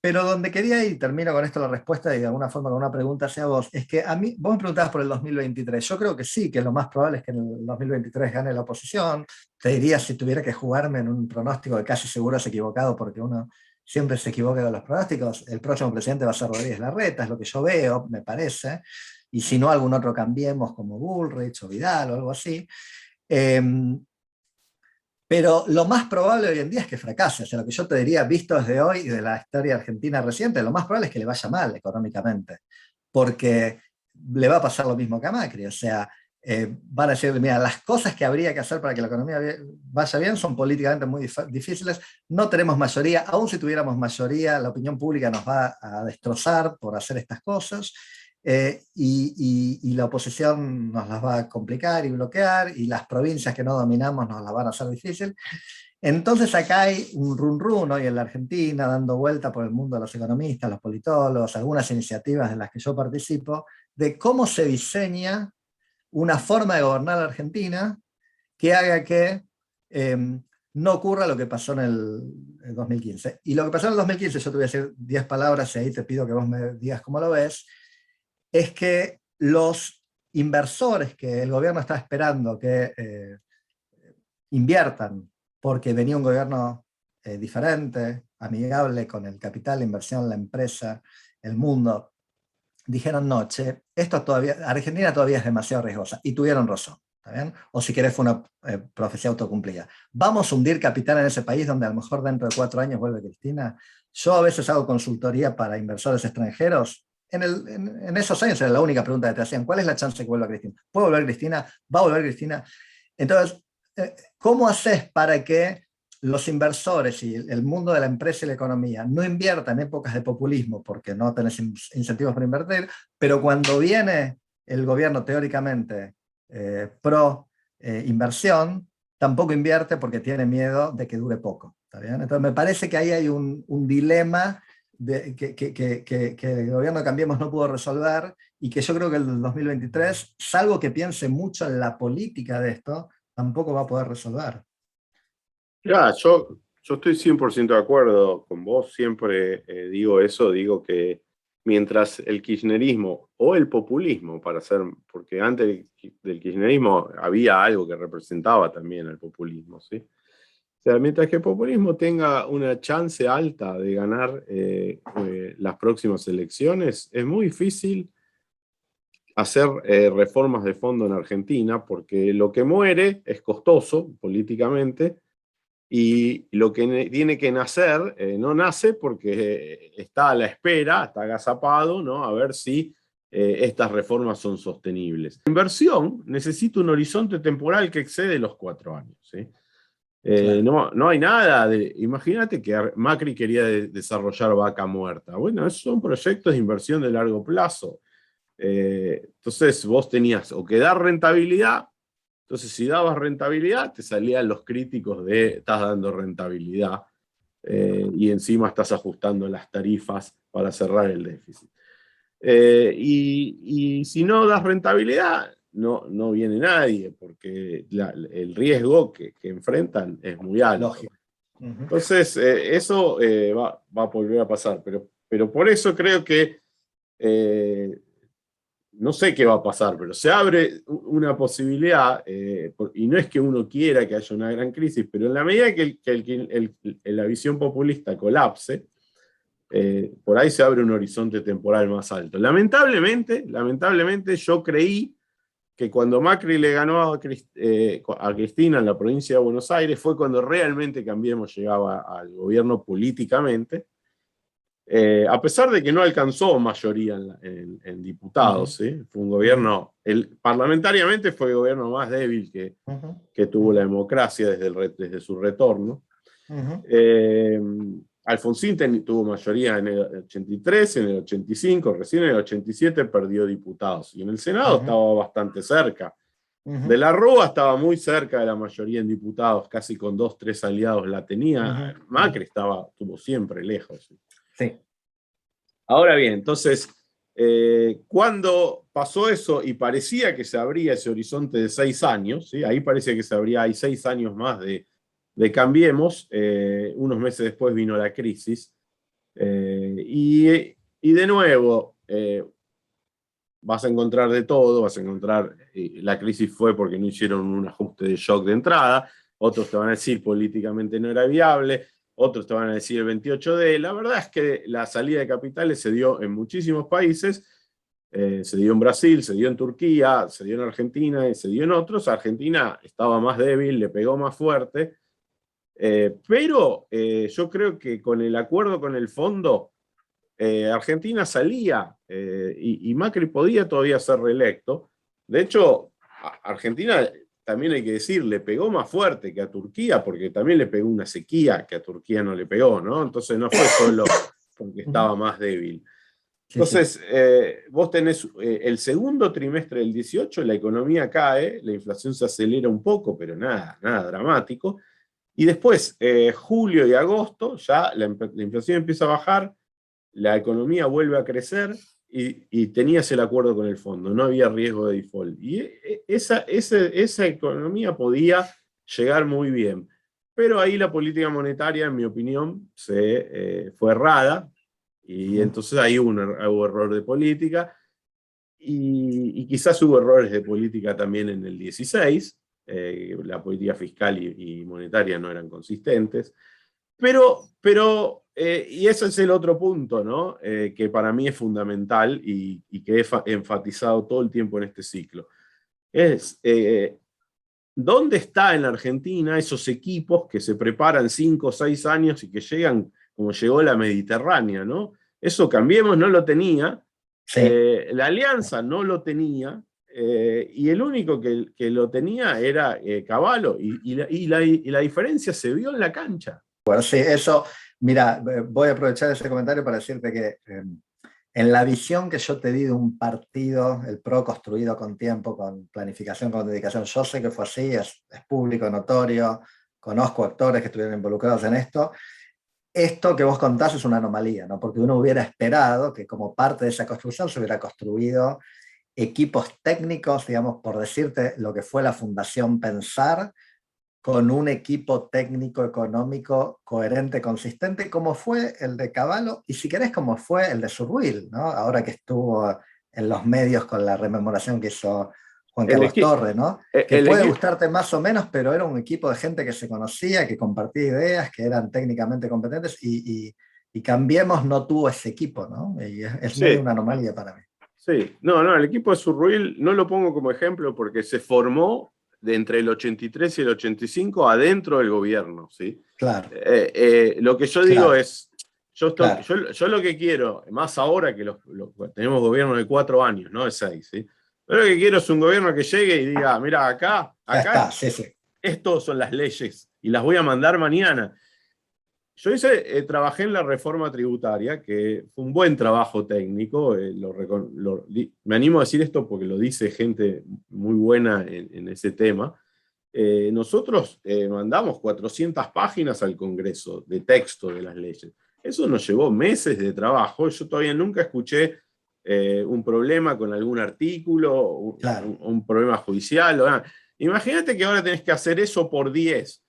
Pero donde quería ir, y termino con esto la respuesta y de alguna forma con una pregunta hacia vos, es que a mí, vos me preguntabas por el 2023, yo creo que sí, que lo más probable es que en el 2023 gane la oposición. Te diría, si tuviera que jugarme en un pronóstico que casi seguro es equivocado, porque uno siempre se equivoca con los pronósticos, el próximo presidente va a ser Rodríguez Larreta, es lo que yo veo, me parece, y si no algún otro Cambiemos como Bullrich o Vidal o algo así. Eh, pero lo más probable hoy en día es que fracase. O sea, lo que yo te diría, visto desde hoy y de la historia argentina reciente, lo más probable es que le vaya mal económicamente, porque le va a pasar lo mismo que a Macri. O sea, van a decir, mira, las cosas que habría que hacer para que la economía vaya bien son políticamente muy difíciles, no tenemos mayoría, aún si tuviéramos mayoría, la opinión pública nos va a destrozar por hacer estas cosas. Y la oposición nos las va a complicar y bloquear, y las provincias que no dominamos nos las van a hacer difícil. Entonces acá hay un run run hoy en la Argentina, dando vuelta por el mundo de los economistas, los politólogos, algunas iniciativas en las que yo participo, de cómo se diseña una forma de gobernar la Argentina que haga que no ocurra lo que pasó en el 2015. Y lo que pasó en el 2015, yo te voy a decir 10 palabras y ahí te pido que vos me digas cómo lo ves, es que los inversores que el gobierno está esperando que inviertan, porque venía un gobierno diferente, amigable con el capital, la inversión, la empresa, el mundo, dijeron, no, che, esto todavía, Argentina todavía es demasiado riesgosa, y tuvieron razón. ¿Está bien? O si querés fue una profecía autocumplida. Vamos a hundir capital en ese país donde a lo mejor dentro de 4 años vuelve Cristina. Yo a veces hago consultoría para inversores extranjeros. En esos años era la única pregunta que te hacían: ¿cuál es la chance de que vuelva Cristina? ¿Puede volver Cristina? ¿Va a volver Cristina? Entonces, ¿cómo haces para que los inversores y el mundo de la empresa y la economía no inviertan en épocas de populismo porque no tenés incentivos para invertir, pero cuando viene el gobierno teóricamente pro inversión, tampoco invierte porque tiene miedo de que dure poco? ¿Está bien? Entonces me parece que ahí hay un dilema que el gobierno de Cambiemos no pudo resolver, y que yo creo que el 2023, salvo que piense mucho en la política de esto, tampoco va a poder resolver.
Ya, yo estoy 100% de acuerdo con vos, siempre digo eso, digo que mientras el kirchnerismo o el populismo, porque antes del kirchnerismo había algo que representaba también al populismo, ¿sí? O sea, mientras que el populismo tenga una chance alta de ganar las próximas elecciones, es muy difícil hacer reformas de fondo en Argentina, porque lo que muere es costoso políticamente, y lo que tiene que nacer no nace porque está a la espera, está agazapado, ¿no? A ver si estas reformas son sostenibles. La inversión necesita un horizonte temporal que excede los 4 años, ¿sí?
Claro.
No hay nada de... Imagínate que Macri quería desarrollar Vaca Muerta. Bueno, esos son proyectos de inversión de largo plazo. Entonces vos tenías o que dar rentabilidad. Entonces, si dabas rentabilidad, te salían los críticos de estás dando rentabilidad y encima estás ajustando las tarifas para cerrar el déficit. Y si no das rentabilidad, no viene nadie, porque el riesgo que enfrentan es muy alto.
Lógico. Ujú.
Entonces, eso va a volver a pasar, pero por eso creo que eh, no sé qué va a pasar, pero se abre una posibilidad, y no es que uno quiera que haya una gran crisis, pero en la medida que la visión populista colapse, por ahí se abre un horizonte temporal más alto. Lamentablemente yo creí que cuando Macri le ganó a Cristina en la provincia de Buenos Aires fue cuando realmente Cambiemos llegaba al gobierno políticamente, a pesar de que no alcanzó mayoría en diputados,
Ujú,
¿sí? Fue un
ujú,
gobierno, parlamentariamente fue el gobierno más débil
ujú,
que tuvo
ujú,
la democracia desde su retorno.
ujú,
Eh, Alfonsín tuvo mayoría en el 83, en el 85, recién en el 87 perdió diputados. Y en el Senado
ujú,
estaba bastante cerca. De
ujú,
la Rúa estaba muy cerca de la mayoría en diputados, casi con 2, 3 aliados la tenía.
ujú, ujú.
Macri estuvo siempre lejos.
Sí.
Ahora bien, entonces, cuando pasó eso y parecía que se abría ese horizonte de 6 años, ¿sí? Ahí parecía que hay 6 años más de Cambiemos, unos meses después vino la crisis, y de nuevo, vas a encontrar de todo, vas a encontrar, la crisis fue porque no hicieron un ajuste de shock de entrada, otros te van a decir políticamente no era viable, otros te van a decir el 28D. La verdad es que la salida de capitales se dio en muchísimos países, se dio en Brasil, se dio en Turquía, se dio en Argentina y se dio en otros. Argentina estaba más débil, le pegó más fuerte, pero yo creo que con el acuerdo con el fondo, Argentina salía, y Macri podía todavía ser reelecto. De hecho, Argentina, también hay que decir, le pegó más fuerte que a Turquía, porque también le pegó una sequía que a Turquía no le pegó, ¿no? Entonces no fue solo porque
Ujú.
estaba más débil.
Sí, sí.
Entonces, vos tenés el segundo trimestre del 18, la economía cae, la inflación se acelera un poco, pero nada dramático. Y después, julio y agosto, ya la inflación empieza a bajar, la economía vuelve a crecer y tenías el acuerdo con el fondo, no había riesgo de default. Y esa economía podía llegar muy bien. Pero ahí la política monetaria, en mi opinión, fue errada, y
Ujú.
entonces ahí hubo error de política, y quizás hubo errores de política también en el 16, la política fiscal y monetaria no eran consistentes. Y ese es el otro punto, ¿no? Que para mí es fundamental y que he enfatizado todo el tiempo en este ciclo. Es, ¿dónde está en la Argentina esos equipos que se preparan 5 o 6 años y que llegan como llegó la Mediterránea, ¿no? Eso Cambiemos no lo tenía,
Sí.
la Alianza no lo tenía, y el único que lo tenía era Cavallo, y la diferencia se vio en la cancha.
Bueno, sí, eso, mira, voy a aprovechar ese comentario para decirte que en la visión que yo te di de un partido, el PRO construido con tiempo, con planificación, con dedicación, yo sé que fue así, es público, notorio, conozco actores que estuvieron involucrados en esto. Esto que vos contás es una anomalía, ¿no? Porque uno hubiera esperado que como parte de esa construcción se hubiera construido equipos técnicos, digamos, por decirte lo que fue la Fundación Pensar, con un equipo técnico económico coherente, consistente, como fue el de Cavallo, y si querés, como fue el de Surwil, ¿no? Ahora que estuvo en los medios con la rememoración que hizo Juan
El,
Carlos
equi-
Torre, ¿no? Que
el
puede
equipo,
gustarte más o menos, pero era un equipo de gente que se conocía, que compartía ideas, que eran técnicamente competentes, y Cambiemos no tuvo ese equipo, ¿no? Y es medio
sí,
una anomalía para mí.
sí, no, el equipo de Surruil no lo pongo como ejemplo porque se formó de entre el 83 y el 85 adentro del gobierno, ¿sí?
Claro,
Lo que yo digo
claro,
es,
claro.
yo lo que quiero, más ahora que tenemos gobierno de 4 años, no de 6, ¿sí? Pero lo que quiero es un gobierno que llegue y diga, mira,
Ya
acá,
está, sí, sí.
estos son las leyes y las voy a mandar mañana. Yo trabajé en la reforma tributaria, que fue un buen trabajo técnico. Me animo a decir esto porque lo dice gente muy buena en ese tema. Nosotros mandamos 400 páginas al Congreso de texto de las leyes. Eso nos llevó meses de trabajo. Yo todavía nunca escuché un problema con algún artículo,
Claro,
un problema judicial. Imagínate que ahora tenés que hacer eso por 10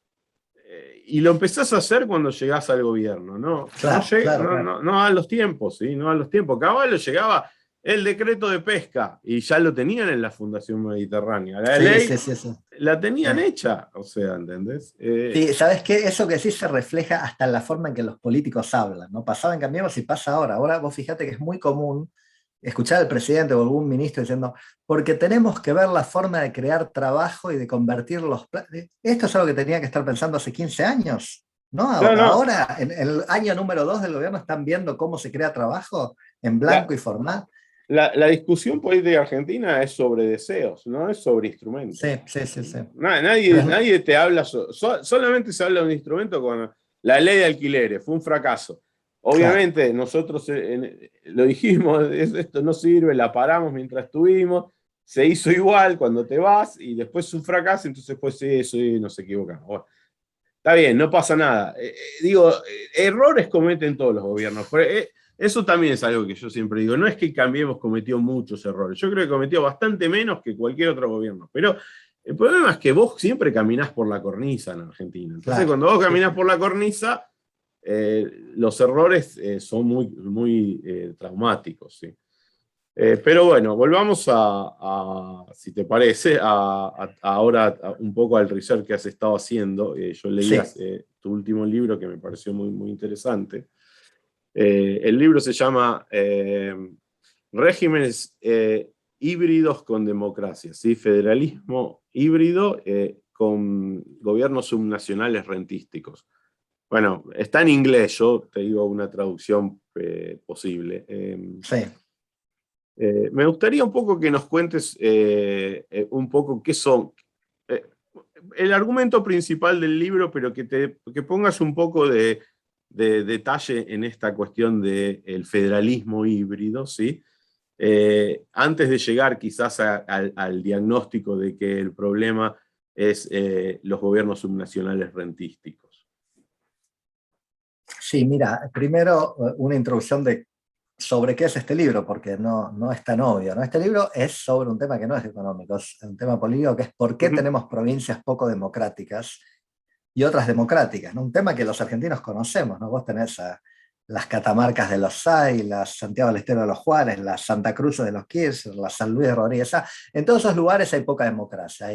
y lo empezás a hacer cuando llegás al gobierno, ¿no?
claro, claro, claro.
No a los tiempos, ¿sí? No a los tiempos. Caballo llegaba el decreto de pesca y ya lo tenían en la Fundación Mediterránea. La
Sí,
ley
sí, sí, sí.
la tenían
Sí.
hecha, o sea, ¿entendés?
Sí, ¿sabes qué? Eso que sí se refleja hasta en la forma en que los políticos hablan, ¿no? Pasaba en Cambiemos y pasa ahora. Ahora vos fíjate que es muy común escuchar al presidente o algún ministro diciendo, porque tenemos que ver la forma de crear trabajo y de convertir los... Esto es algo que tenía que estar pensando hace 15 años, ¿no?
No, no.
Ahora, en el año número 2 del gobierno, están viendo cómo se crea trabajo en
La,
blanco y formal.
la discusión política argentina es sobre deseos, no es sobre
Sí,
instrumentos.
sí, sí, sí.
Nadie te habla, solamente se habla de un instrumento con la ley de alquileres, fue un fracaso.
Claro.
Obviamente nosotros lo dijimos, esto no sirve, la paramos mientras estuvimos, se hizo igual cuando te vas y después un fracaso, entonces pues sí, nos equivocamos. Bueno, está bien, no pasa nada. Digo, errores cometen todos los gobiernos. Pero, eso también es algo que yo siempre digo. No es que Cambiemos cometió muchos errores. Yo creo que cometió bastante menos que cualquier otro gobierno. Pero el problema es que vos siempre caminás por la cornisa en Argentina. Entonces,
Claro.
cuando vos
Sí,
caminás
sí.
por la cornisa, los errores son muy traumáticos. ¿Sí? Pero bueno, volvamos si te parece, ahora un poco al research que has estado haciendo. Yo leí
Sí.
tu último libro que me pareció muy interesante. El libro se llama Regímenes híbridos con democracia, ¿sí? Federalismo híbrido con gobiernos subnacionales rentísticos. Bueno, está en inglés, yo te digo una traducción posible.
Sí.
Me gustaría un poco que nos cuentes un poco qué son eh, el argumento principal del libro, pero que pongas un poco de detalle en esta cuestión del federalismo híbrido, ¿sí? Antes de llegar quizás al diagnóstico de que el problema es los gobiernos subnacionales rentísticos.
Sí, mira, primero una introducción de sobre qué es este libro, porque no es tan obvio, ¿no? Este libro es sobre un tema que no es económico, es un tema político, que es por
Uh
qué
-huh.
tenemos provincias poco democráticas y otras democráticas, ¿no? Un tema que los argentinos conocemos, ¿no? Vos tenés las Catamarcas de los Say, las Santiago del Estero de los Juárez, las Santa Cruz de los Kirchner, las San Luis de Rodríguez. En todos esos lugares hay poca democracia,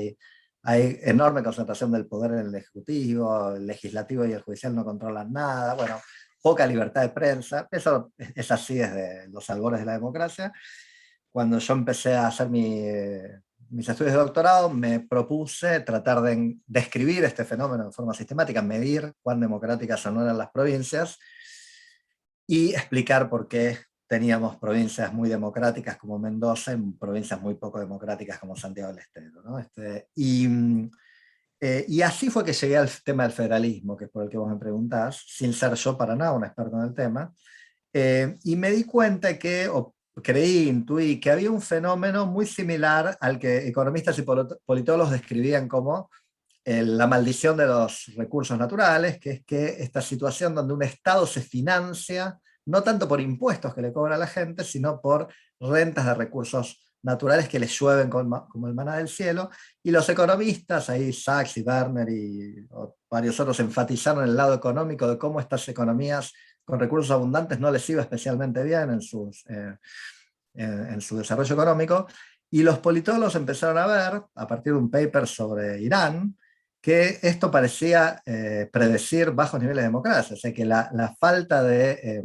hay enorme concentración del poder en el Ejecutivo, el Legislativo y el Judicial no controlan nada, bueno, poca libertad de prensa. Eso es así desde los albores de la democracia. Cuando yo empecé a hacer mis estudios de doctorado, me propuse tratar de describir este fenómeno de forma sistemática, medir cuán democráticas o no eran las provincias y explicar por qué teníamos provincias muy democráticas como Mendoza y provincias muy poco democráticas como Santiago del Estero, ¿no? Y así fue que llegué al tema del federalismo, que es por el que vos me preguntás, sin ser yo para nada un experto en el tema, y me di cuenta o creí, intuí, que había un fenómeno muy similar al que economistas y politólogos describían como la maldición de los recursos naturales, que es que esta situación donde un Estado se financia, no tanto por impuestos que le cobra a la gente, sino por rentas de recursos naturales que les llueven como el maná del cielo, y los economistas, ahí Sachs y Werner y varios otros, enfatizaron el lado económico de cómo estas economías con recursos abundantes no les iba especialmente bien en su desarrollo económico, y los politólogos empezaron a ver, a partir de un paper sobre Irán, que esto parecía predecir bajos niveles de democracia, o sea que la falta de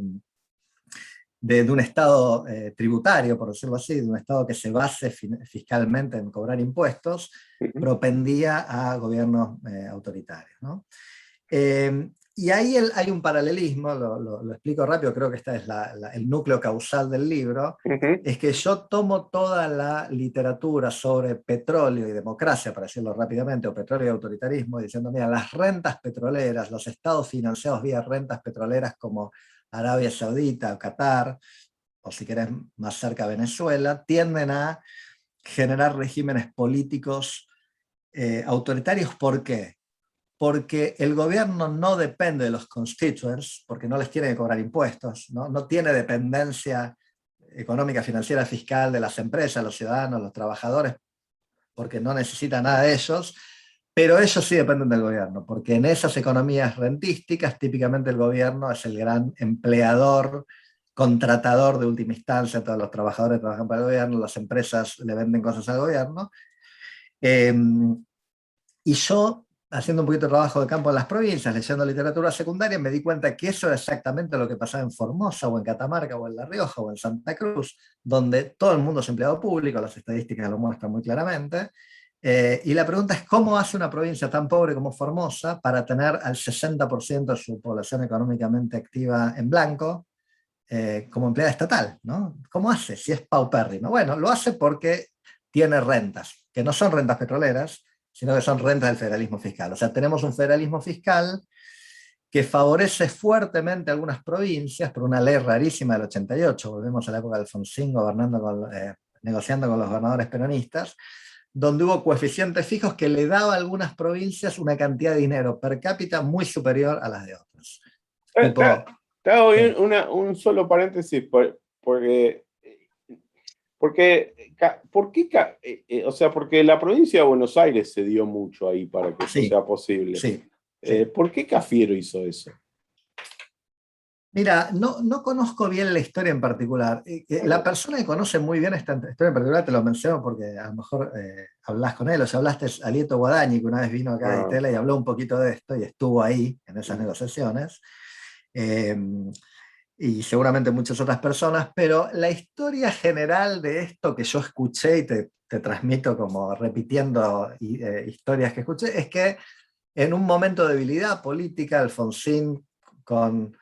un Estado tributario, por decirlo así, de un Estado que se base fiscalmente en cobrar impuestos, propendía a gobiernos autoritarios, ¿no? Y ahí hay un paralelismo, lo explico rápido, creo que este es el núcleo causal del libro, es que yo tomo toda la literatura sobre petróleo y democracia, para decirlo rápidamente, o petróleo y autoritarismo, diciendo, mira, las rentas petroleras, los estados financiados vía rentas petroleras como Arabia Saudita o Qatar, o si querés más cerca Venezuela, tienden a generar regímenes políticos autoritarios. ¿Por qué? Porque el gobierno no depende de los constituents, porque no les tiene que cobrar impuestos, no tiene dependencia económica, financiera, fiscal de las empresas, los ciudadanos, los trabajadores, porque no necesita nada de ellos, pero ellos sí dependen del gobierno, porque en esas economías rentísticas típicamente el gobierno es el gran empleador, contratador de última instancia, todos los trabajadores trabajan para el gobierno, las empresas le venden cosas al gobierno. Y yo, haciendo un poquito de trabajo de campo en las provincias, leyendo literatura secundaria, me di cuenta que eso era exactamente lo que pasaba en Formosa, o en Catamarca, o en La Rioja, o en Santa Cruz, donde todo el mundo es empleado público, las estadísticas lo muestran muy claramente. Y la pregunta es, ¿cómo hace una provincia tan pobre como Formosa para tener al 60% de su población económicamente activa en blanco como empleada estatal, ¿no? ¿Cómo hace si es paupérrimo? Bueno, lo hace porque tiene rentas, que no son rentas petroleras, sino que son rentas del federalismo fiscal. O sea, tenemos un federalismo fiscal que favorece fuertemente a algunas provincias por una ley rarísima del 88, volvemos a la época de Alfonsín negociando con los gobernadores peronistas, donde hubo coeficientes fijos que le daba a algunas provincias una cantidad de dinero per cápita muy superior a las de otras.
Te hago un solo paréntesis, porque o sea, porque la provincia de Buenos Aires se dio mucho ahí para que eso sea posible.
Sí.
¿Por qué Cafiero hizo eso?
Mira, no conozco bien la historia en particular. La persona que conoce muy bien esta historia en particular, te lo menciono porque a lo mejor hablas con él, o sea, hablaste a Lieto Guadagni, que una vez vino acá a Itela y habló un poquito de esto y estuvo ahí en esas negociaciones. Y seguramente muchas otras personas, pero la historia general de esto que yo escuché y te transmito como repitiendo historias que escuché, es que en un momento de debilidad política, Alfonsín con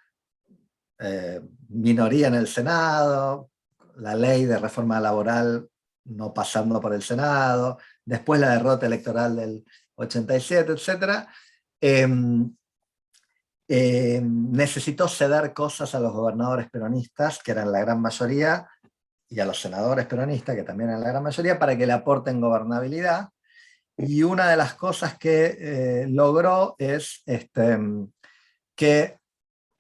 minoría en el Senado, la ley de reforma laboral no pasando por el Senado, después la derrota electoral del 87, etc., necesitó ceder cosas a los gobernadores peronistas, que eran la gran mayoría, y a los senadores peronistas, que también eran la gran mayoría, para que le aporten gobernabilidad. Y una de las cosas que logró es que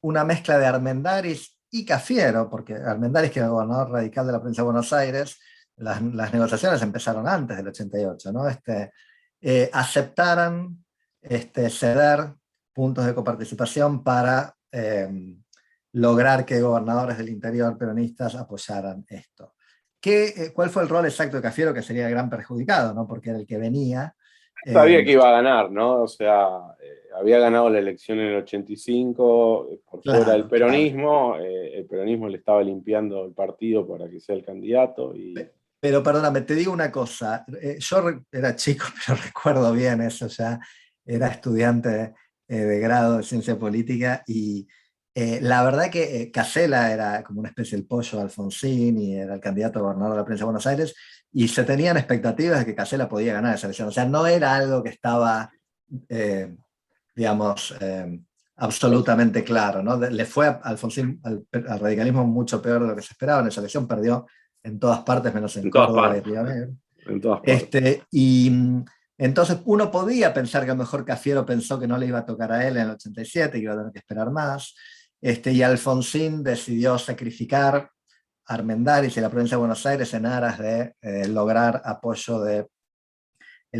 una mezcla de Armendáriz y Cafiero, porque Armendáriz, que era el gobernador radical de la provincia de Buenos Aires, las negociaciones empezaron antes del 88, ¿no? Aceptaran ceder puntos de coparticipación para lograr que gobernadores del interior peronistas apoyaran esto. ¿Cuál fue el rol exacto de Cafiero, que sería el gran perjudicado, ¿no? Porque era el que venía?
Sabía que iba a ganar, ¿no? O sea, había ganado la elección en el 85, por fuera del peronismo, el peronismo le estaba limpiando el partido para que sea el candidato.
Pero perdóname, te digo una cosa, yo era chico, pero recuerdo bien eso, ya era estudiante de grado de ciencia política, y la verdad que Casella era como una especie del pollo de Alfonsín y era el candidato a gobernador de la provincia de Buenos Aires, y se tenían expectativas de que Casella podía ganar esa elección. O sea, no era algo que estaba, digamos, absolutamente claro, ¿no? Le fue a Alfonsín, al radicalismo, mucho peor de lo que se esperaba. En esa elección perdió en todas partes, menos en Córdoba y Río Negro.
En todas partes.
Y entonces uno podía pensar que a lo mejor Cafiero pensó que no le iba a tocar a él en el 87, que iba a tener que esperar más. Y Alfonsín decidió sacrificar Armendáriz y la provincia de Buenos Aires en aras de lograr apoyo del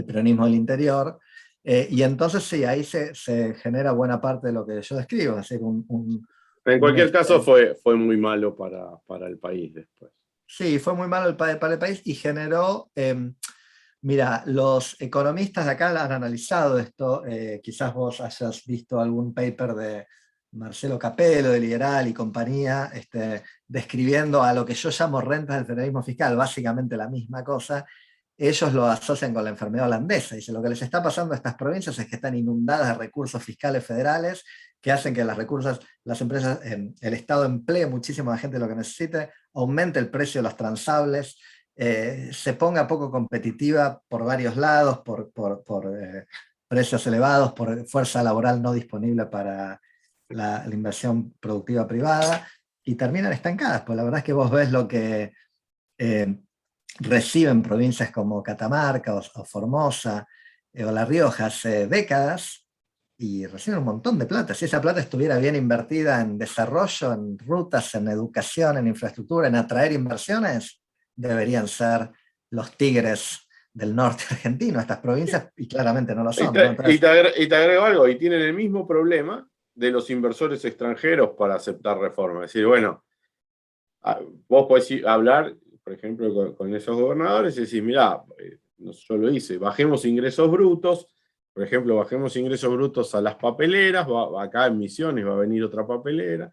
peronismo del interior. Y entonces sí, ahí se genera buena parte de lo que yo describo, es decir,
En cualquier caso fue muy malo para el país después.
Sí, fue muy malo para el país y generó, mira, los economistas de acá han analizado esto, quizás vos hayas visto algún paper de Marcelo Capello, de Liberal y compañía, describiendo a lo que yo llamo rentas del federalismo fiscal, básicamente la misma cosa. Ellos lo asocian con la enfermedad holandesa. Dice, lo que les está pasando a estas provincias es que están inundadas de recursos fiscales federales que hacen que las empresas, el Estado emplee muchísimo a la gente lo que necesite, aumente el precio de los transables, se ponga poco competitiva por varios lados, por precios elevados, por fuerza laboral no disponible para la inversión productiva privada, y terminan estancadas. Pues la verdad es que vos ves lo que reciben provincias como Catamarca o Formosa o La Rioja hace décadas, y reciben un montón de plata. Si esa plata estuviera bien invertida en desarrollo, en rutas, en educación, en infraestructura, en atraer inversiones, deberían ser los tigres del norte argentino, estas provincias, y claramente no lo son, ¿no? Entonces,
Y te agrego algo, y tienen el mismo problema de los inversores extranjeros para aceptar reformas. Es decir, bueno, vos podés hablar, por ejemplo, con esos gobernadores y decir, mirá, yo lo hice, bajemos ingresos brutos, por ejemplo, bajemos ingresos brutos a las papeleras, acá en Misiones va a venir otra papelera.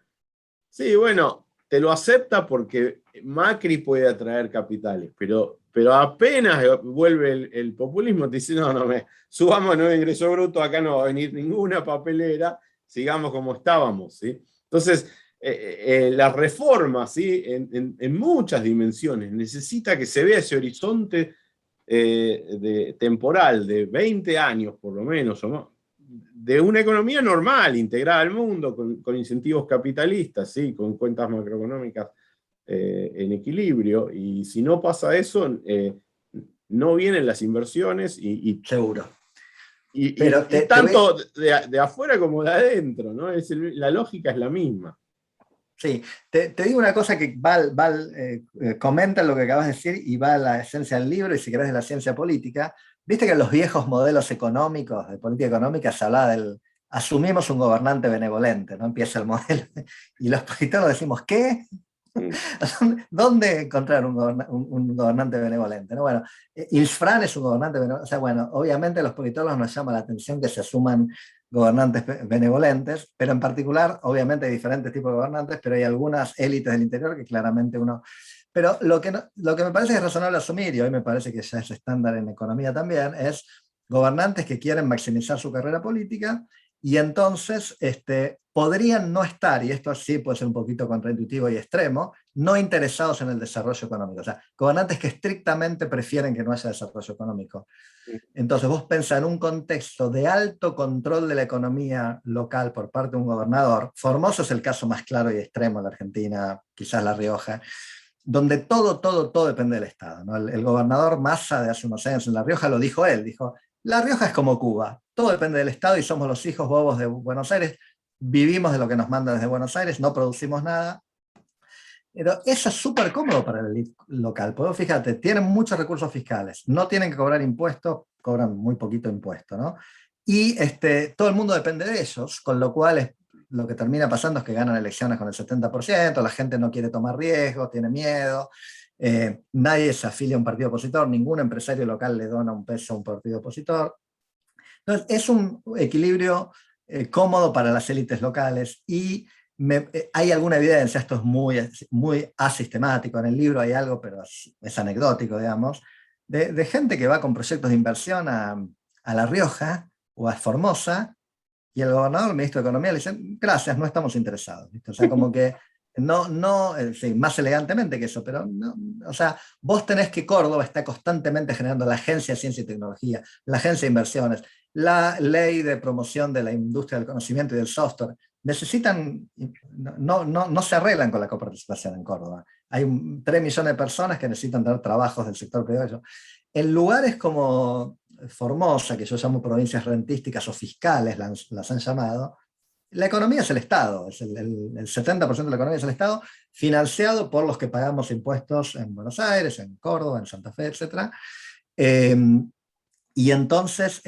Sí, bueno, te lo acepta porque Macri puede atraer capitales, pero apenas vuelve el populismo, te dice, no, subamos el nuevo ingreso bruto, acá no va a venir ninguna papelera, sigamos como estábamos, ¿sí? Entonces, la reforma, ¿sí? En muchas dimensiones, necesita que se vea ese horizonte temporal de 20 años, por lo menos, o más, de una economía normal, integrada al mundo, con incentivos capitalistas, ¿sí? Con cuentas macroeconómicas en equilibrio, y si no pasa eso, no vienen las inversiones
seguro.
Y tanto de afuera como de adentro, ¿no? La lógica es la misma.
Sí, te digo una cosa que comenta lo que acabas de decir y va a la esencia del libro, y si querés de la ciencia política. Viste que en los viejos modelos económicos, de política económica, se hablaba asumimos un gobernante benevolente, ¿no? Empieza el modelo, y los politólogos decimos, ¿qué? ¿Dónde encontrar un gobernante benevolente? ¿No? Bueno, Ilfran es un gobernante benevolente. O sea, bueno, obviamente los politólogos nos llama la atención que se asuman gobernantes benevolentes, pero en particular, obviamente hay diferentes tipos de gobernantes, pero hay algunas élites del interior que claramente uno... Pero lo que me parece que es razonable asumir, y hoy me parece que ya es estándar en economía también, es gobernantes que quieren maximizar su carrera política, y entonces podrían no estar, y esto sí puede ser un poquito contraintuitivo y extremo, no interesados en el desarrollo económico. O sea, gobernantes que estrictamente prefieren que no haya desarrollo económico. Entonces vos pensás en un contexto de alto control de la economía local por parte de un gobernador. Formoso es el caso más claro y extremo de la Argentina, quizás La Rioja, donde todo depende del Estado, ¿no? El gobernador Massa de hace unos años en La Rioja lo dijo él, dijo, La Rioja es como Cuba, todo depende del Estado y somos los hijos bobos de Buenos Aires, vivimos de lo que nos manda desde Buenos Aires, no producimos nada. Pero eso es súper cómodo para el local, porque fíjate, tienen muchos recursos fiscales, no tienen que cobrar impuestos, cobran muy poquito impuesto, ¿no? Y todo el mundo depende de ellos, con lo cual lo que termina pasando es que ganan elecciones con el 70%, la gente no quiere tomar riesgos, tiene miedo, nadie se afilia a un partido opositor, ningún empresario local le dona un peso a un partido opositor. Entonces, es un equilibrio cómodo para las élites locales, y hay alguna evidencia, esto es muy asistemático, en el libro hay algo, pero es anecdótico, digamos, de gente que va con proyectos de inversión a La Rioja o a Formosa, y el gobernador, el ministro de Economía, le dice, gracias, no estamos interesados. ¿Viste? O sea, como que sí, más elegantemente que eso, pero no, o sea, vos tenés que Córdoba está constantemente generando la Agencia de Ciencia y Tecnología, la Agencia de Inversiones, la Ley de Promoción de la Industria del Conocimiento y del Software. Necesitan, no se arreglan con la coparticipación en Córdoba. Hay 3 millones de personas que necesitan tener trabajos del sector privado. En lugares como Formosa, que yo llamo provincias rentísticas o fiscales, las han llamado, la economía es el Estado, el 70% de la economía es el Estado, financiado por los que pagamos impuestos en Buenos Aires, en Córdoba, en Santa Fe, etc. Eh, y entonces,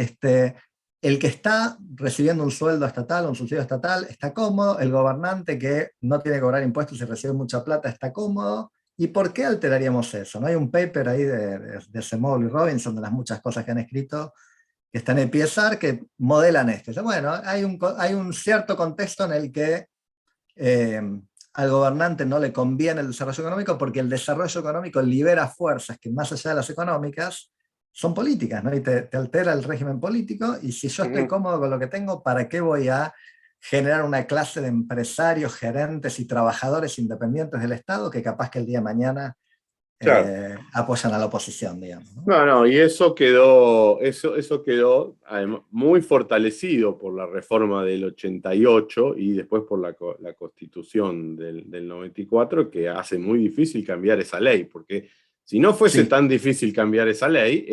el que está recibiendo un sueldo estatal, un subsidio estatal, está cómodo, el gobernante que no tiene que cobrar impuestos y recibe mucha plata está cómodo. ¿Y por qué alteraríamos eso? ¿No? Hay un paper ahí de Semol y Robinson, de las muchas cosas que han escrito, que están en PSR, que modelan esto. Bueno, hay un cierto contexto en el que eh, al gobernante no le conviene el desarrollo económico porque el desarrollo económico libera fuerzas que más allá de las económicas son políticas, ¿no? Y te altera el régimen político, y si yo estoy cómodo con lo que tengo, ¿para qué voy a generar una clase de empresarios, gerentes y trabajadores independientes del Estado que capaz que el día de mañana
Claro.
apoyan a la oposición, digamos, ¿no?
No, no, y eso quedó muy fortalecido por la reforma del 88 y después por la Constitución del 94, que hace muy difícil cambiar esa ley, porque si no fuese
Sí,
tan difícil cambiar esa ley,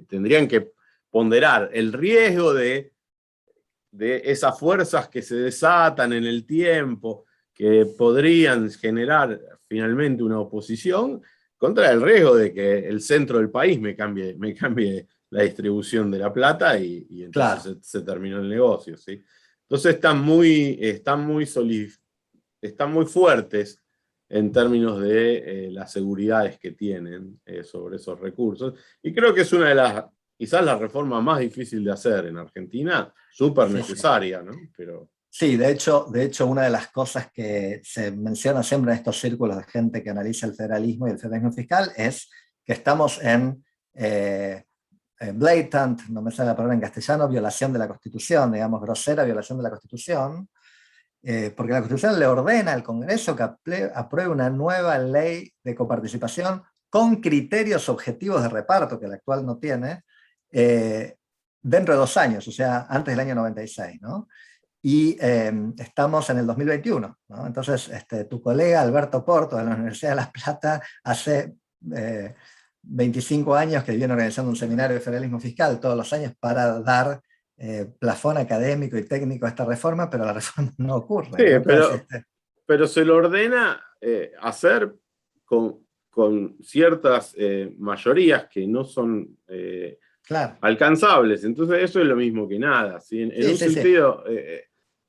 tendrían que ponderar el riesgo de esas fuerzas que se desatan en el tiempo, que podrían generar finalmente una oposición, contra el riesgo de que el centro del país me cambie la distribución de la plata y entonces
claro.
se terminó el negocio, ¿sí? Entonces están muy fuertes en términos de las seguridades que tienen sobre esos recursos. Y creo que es una de quizás la reforma más difícil de hacer en Argentina, súper
Sí, sí.
necesaria, ¿no? Pero
Sí, de hecho, una de las cosas que se menciona siempre en estos círculos de gente que analiza el federalismo y el federalismo fiscal es que estamos eh, en blatant, no me sale la palabra en castellano, violación de la Constitución, digamos, grosera violación de la Constitución, porque la Constitución le ordena al Congreso que apruebe una nueva ley de coparticipación con criterios objetivos de reparto, que el actual no tiene, eh, dentro de 2 años, o sea, antes del año 96, ¿no? Y estamos en el 2021, ¿no? Entonces, tu colega Alberto Porto de la Universidad de La Plata hace 25 años que viene organizando un seminario de federalismo fiscal todos los años para dar plafón académico y técnico a esta reforma, pero la reforma no ocurre,
sí,
¿no? Entonces,
pero se lo ordena hacer con ciertas mayorías que no son
claro,
alcanzables. Entonces eso es lo mismo que nada, ¿sí? En
sí,
un
sí, sí,
sentido,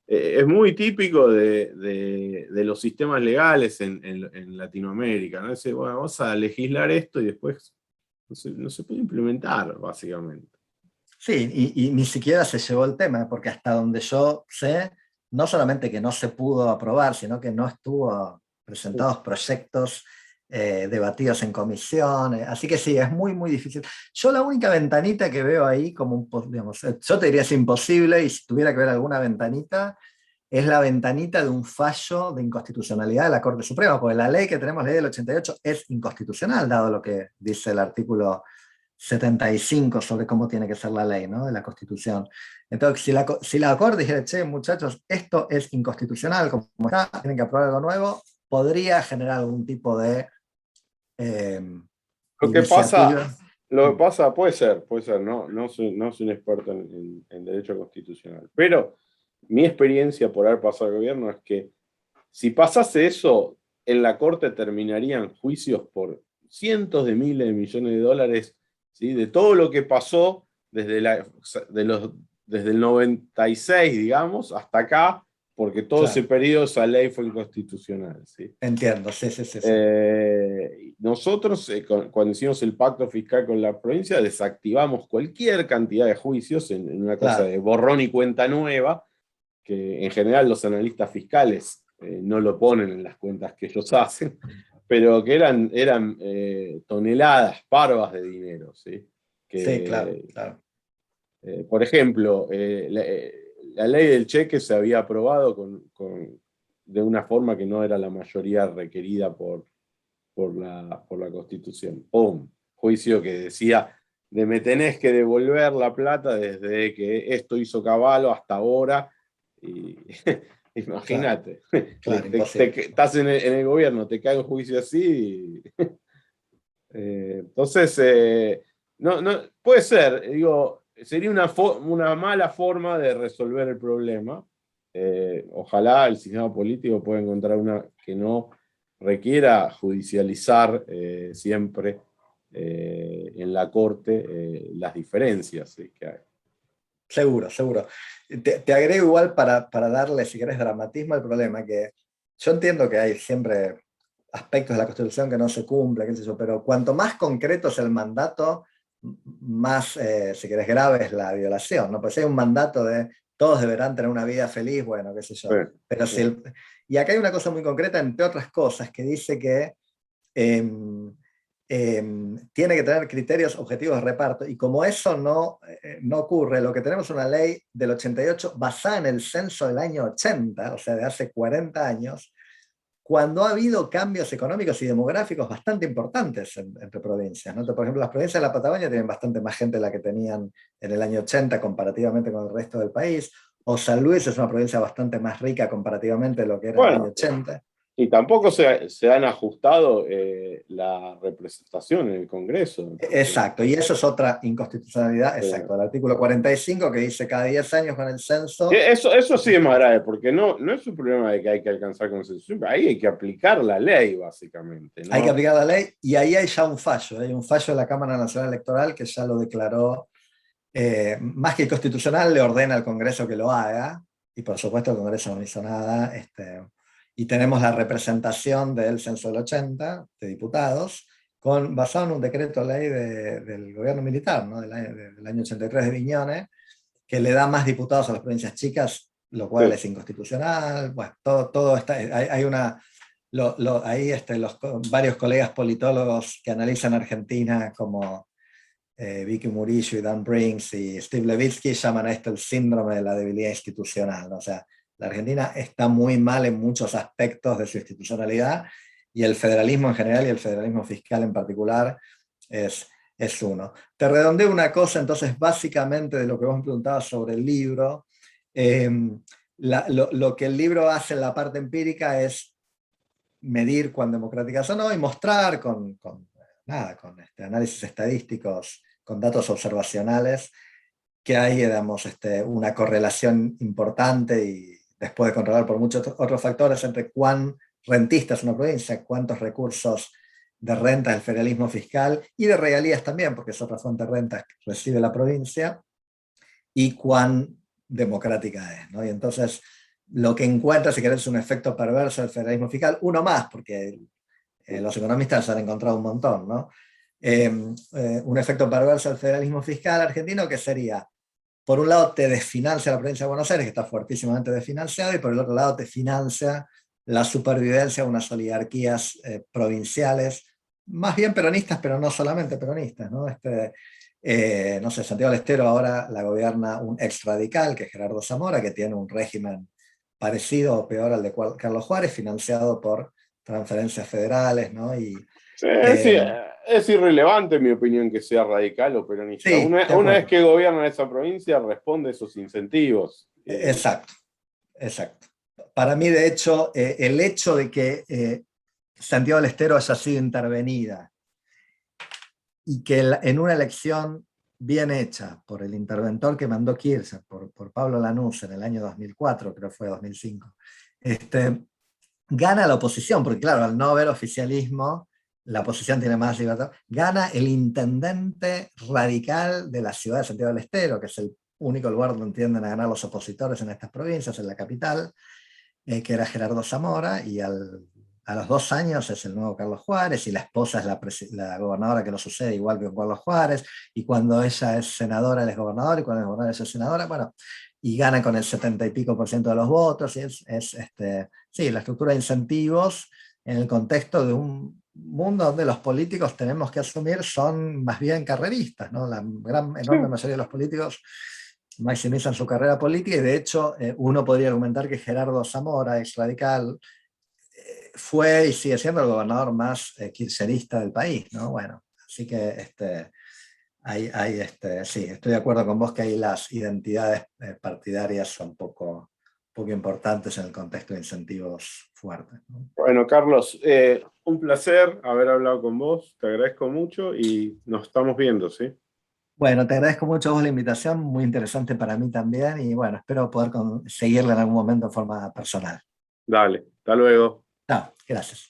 es muy típico de los sistemas legales en Latinoamérica, ¿no? Dice, bueno, vamos a legislar esto y después no se puede implementar, básicamente.
sí, y ni siquiera se llevó el tema, porque hasta donde yo sé, no solamente que no se pudo aprobar, sino que no estuvo presentados proyectos debatidos en comisión, así que sí, es muy, muy difícil. Yo la única ventanita que veo ahí, como digamos, yo te diría es imposible, y si tuviera que ver alguna ventanita, es la ventanita de un fallo de inconstitucionalidad de la Corte Suprema, porque la ley que tenemos, la ley del 88, es inconstitucional, dado lo que dice el artículo 75 sobre cómo tiene que ser la ley, ¿no? De la Constitución. Entonces, si la Corte dijera, che, muchachos, esto es inconstitucional, como está, tienen que aprobar algo nuevo, podría generar algún tipo de eh,
Lo que pasa,
iniciativa.
lo que pasa puede ser, no soy un experto en derecho constitucional, pero mi experiencia por haber pasado al gobierno es que si pasase eso, en la Corte terminarían juicios por cientos de miles de millones de dólares, ¿sí? De todo lo que pasó desde el 96, digamos, hasta acá, porque todo ese
Claro,
periodo esa ley fue inconstitucional, ¿sí?
entiendo, sí, sí, sí, sí.
Nosotros, cuando hicimos el pacto fiscal con la provincia, desactivamos cualquier cantidad de juicios en una cosa
Claro,
de borrón y cuenta nueva, que en general los analistas fiscales no lo ponen en las cuentas que ellos hacen, pero que eran toneladas parvas de dinero, ¿sí?
sí, claro,
Que,
claro.
por ejemplo, la ley del cheque se había aprobado de una forma que no era la mayoría requerida por la Constitución. ¡Pum! Juicio que decía, me tenés que devolver la plata desde que esto hizo Caballo hasta ahora. Y
Claro,
imagínate,
claro, imposible.
estás en el gobierno, te cae un juicio así. Entonces, no, puede ser, digo, sería una mala forma de resolver el problema. ojalá el sistema político pueda encontrar una que no requiera judicializar siempre en la Corte las diferencias que hay.
Seguro, seguro. Te agrego igual para darle, si querés, dramatismo al problema, que yo entiendo que hay siempre aspectos de la Constitución que no se cumplen, qué sé yo, pero cuanto más concreto es el mandato, más, si querés, grave es la violación, ¿no? Pues si hay un mandato de todos deberán tener una vida feliz, bueno, qué sé
Sí,
yo. Pero si
sí.
y acá hay una cosa muy concreta, entre otras cosas, que dice que eh, tiene que tener criterios objetivos de reparto, y como eso no ocurre, lo que tenemos es una ley del 88 basada en el censo del año 80, o sea, de hace 40 años, cuando ha habido cambios económicos y demográficos bastante importantes entre provincias, ¿no? Entonces, por ejemplo, las provincias de la Patagonia tienen bastante más gente de la que tenían en el año 80 comparativamente con el resto del país, o San Luis es una provincia bastante más rica comparativamente de lo que era en el año
Bueno,
80.
y tampoco se han ajustado la representación en el Congreso. Entonces,
Exacto, y eso es otra inconstitucionalidad, exacto, el artículo 45 que dice cada 10 años con el censo.
eso sí es más grave, porque no es un problema de que hay que alcanzar consenso, ahí hay que aplicar la ley, básicamente,
Hay que
¿no?
aplicar la ley y ahí hay ya un fallo, hay un fallo de la Cámara Nacional Electoral que ya lo declaró, más que constitucional, le ordena al Congreso que lo haga, y por supuesto el Congreso no hizo nada, y tenemos la representación del censo del 80, de diputados, basado en un decreto ley del gobierno militar, ¿no? Del año 83 de Viñones, que le da más diputados a las provincias chicas, lo cual
Sí.
es inconstitucional. Bueno, todo está, hay una, ahí varios colegas politólogos que analizan Argentina, como Vicky Murillo y Dan Brinks y Steve Levitsky, llaman a esto el síndrome de la debilidad institucional, ¿no? O sea, la Argentina está muy mal en muchos aspectos de su institucionalidad, y el federalismo en general y el federalismo fiscal en particular es uno. Te redondeo una cosa, entonces, básicamente de lo que vos me preguntabas sobre el libro. Eh, lo que el libro hace en la parte empírica es medir cuán democráticas o no y mostrar con análisis estadísticos, con datos observacionales, que hay, digamos, una correlación importante, y después de controlar por muchos otros factores, entre cuán rentista es una provincia, cuántos recursos de renta del federalismo fiscal y de regalías también, porque es otra fuente de renta que recibe la provincia, y cuán democrática es, ¿no? Y entonces lo que encuentra, si querés, es un efecto perverso del federalismo fiscal, uno más, porque los economistas han encontrado un montón, ¿no? Un efecto perverso del federalismo fiscal argentino, que sería, por un lado, te desfinancia la provincia de Buenos Aires, que está fuertísimamente desfinanciado, y por el otro lado te financia la supervivencia de unas oligarquías provinciales, más bien peronistas, pero no solamente peronistas, ¿no? No sé, Santiago del Estero ahora la gobierna un ex radical, que es Gerardo Zamora, que tiene un régimen parecido o peor al de Carlos Juárez, financiado por transferencias federales, ¿no?
Sí,
Eh,
es irrelevante, en mi opinión, que sea radical o peronista.
sí, de
Una vez
acuerdo.
que gobierna esa provincia, responde a esos incentivos.
Exacto, exacto. Para mí, de hecho, el hecho de que Santiago del Estero haya sido intervenida, y que en una elección bien hecha por el interventor que mandó Kirchner, por Pablo Lanús en el año 2004, creo que fue 2005, gana la oposición, porque claro, al no haber oficialismo, la oposición tiene más libertad, gana el intendente radical de la ciudad de Santiago del Estero, que es el único lugar donde tienden a ganar los opositores en estas provincias, en la capital, que era Gerardo Zamora, y a los 2 años es el nuevo Carlos Juárez, y la esposa es la gobernadora que lo sucede, igual que con Carlos Juárez, y cuando ella es senadora, él es gobernador, y cuando es gobernador, ella es senadora, bueno, y gana con el 70 y pico% de los votos, y sí, la estructura de incentivos en el contexto de un mundo donde los políticos, tenemos que asumir, son más bien carreristas, ¿no? La gran,
Sí.
enorme mayoría de los políticos maximizan su carrera política, y de hecho uno podría argumentar que Gerardo Zamora, ex radical, fue y sigue siendo el gobernador más kirchnerista del país, ¿no? Bueno, así que sí, estoy de acuerdo con vos que ahí las identidades partidarias son poco importantes en el contexto de incentivos fuertes, ¿no?
Bueno, Carlos, un placer haber hablado con vos, te agradezco mucho y nos estamos viendo, ¿sí?
Bueno, te agradezco mucho a vos la invitación, muy interesante para mí también, y bueno, espero poder seguirla en algún momento en forma personal.
Dale, hasta luego.
Chao, gracias.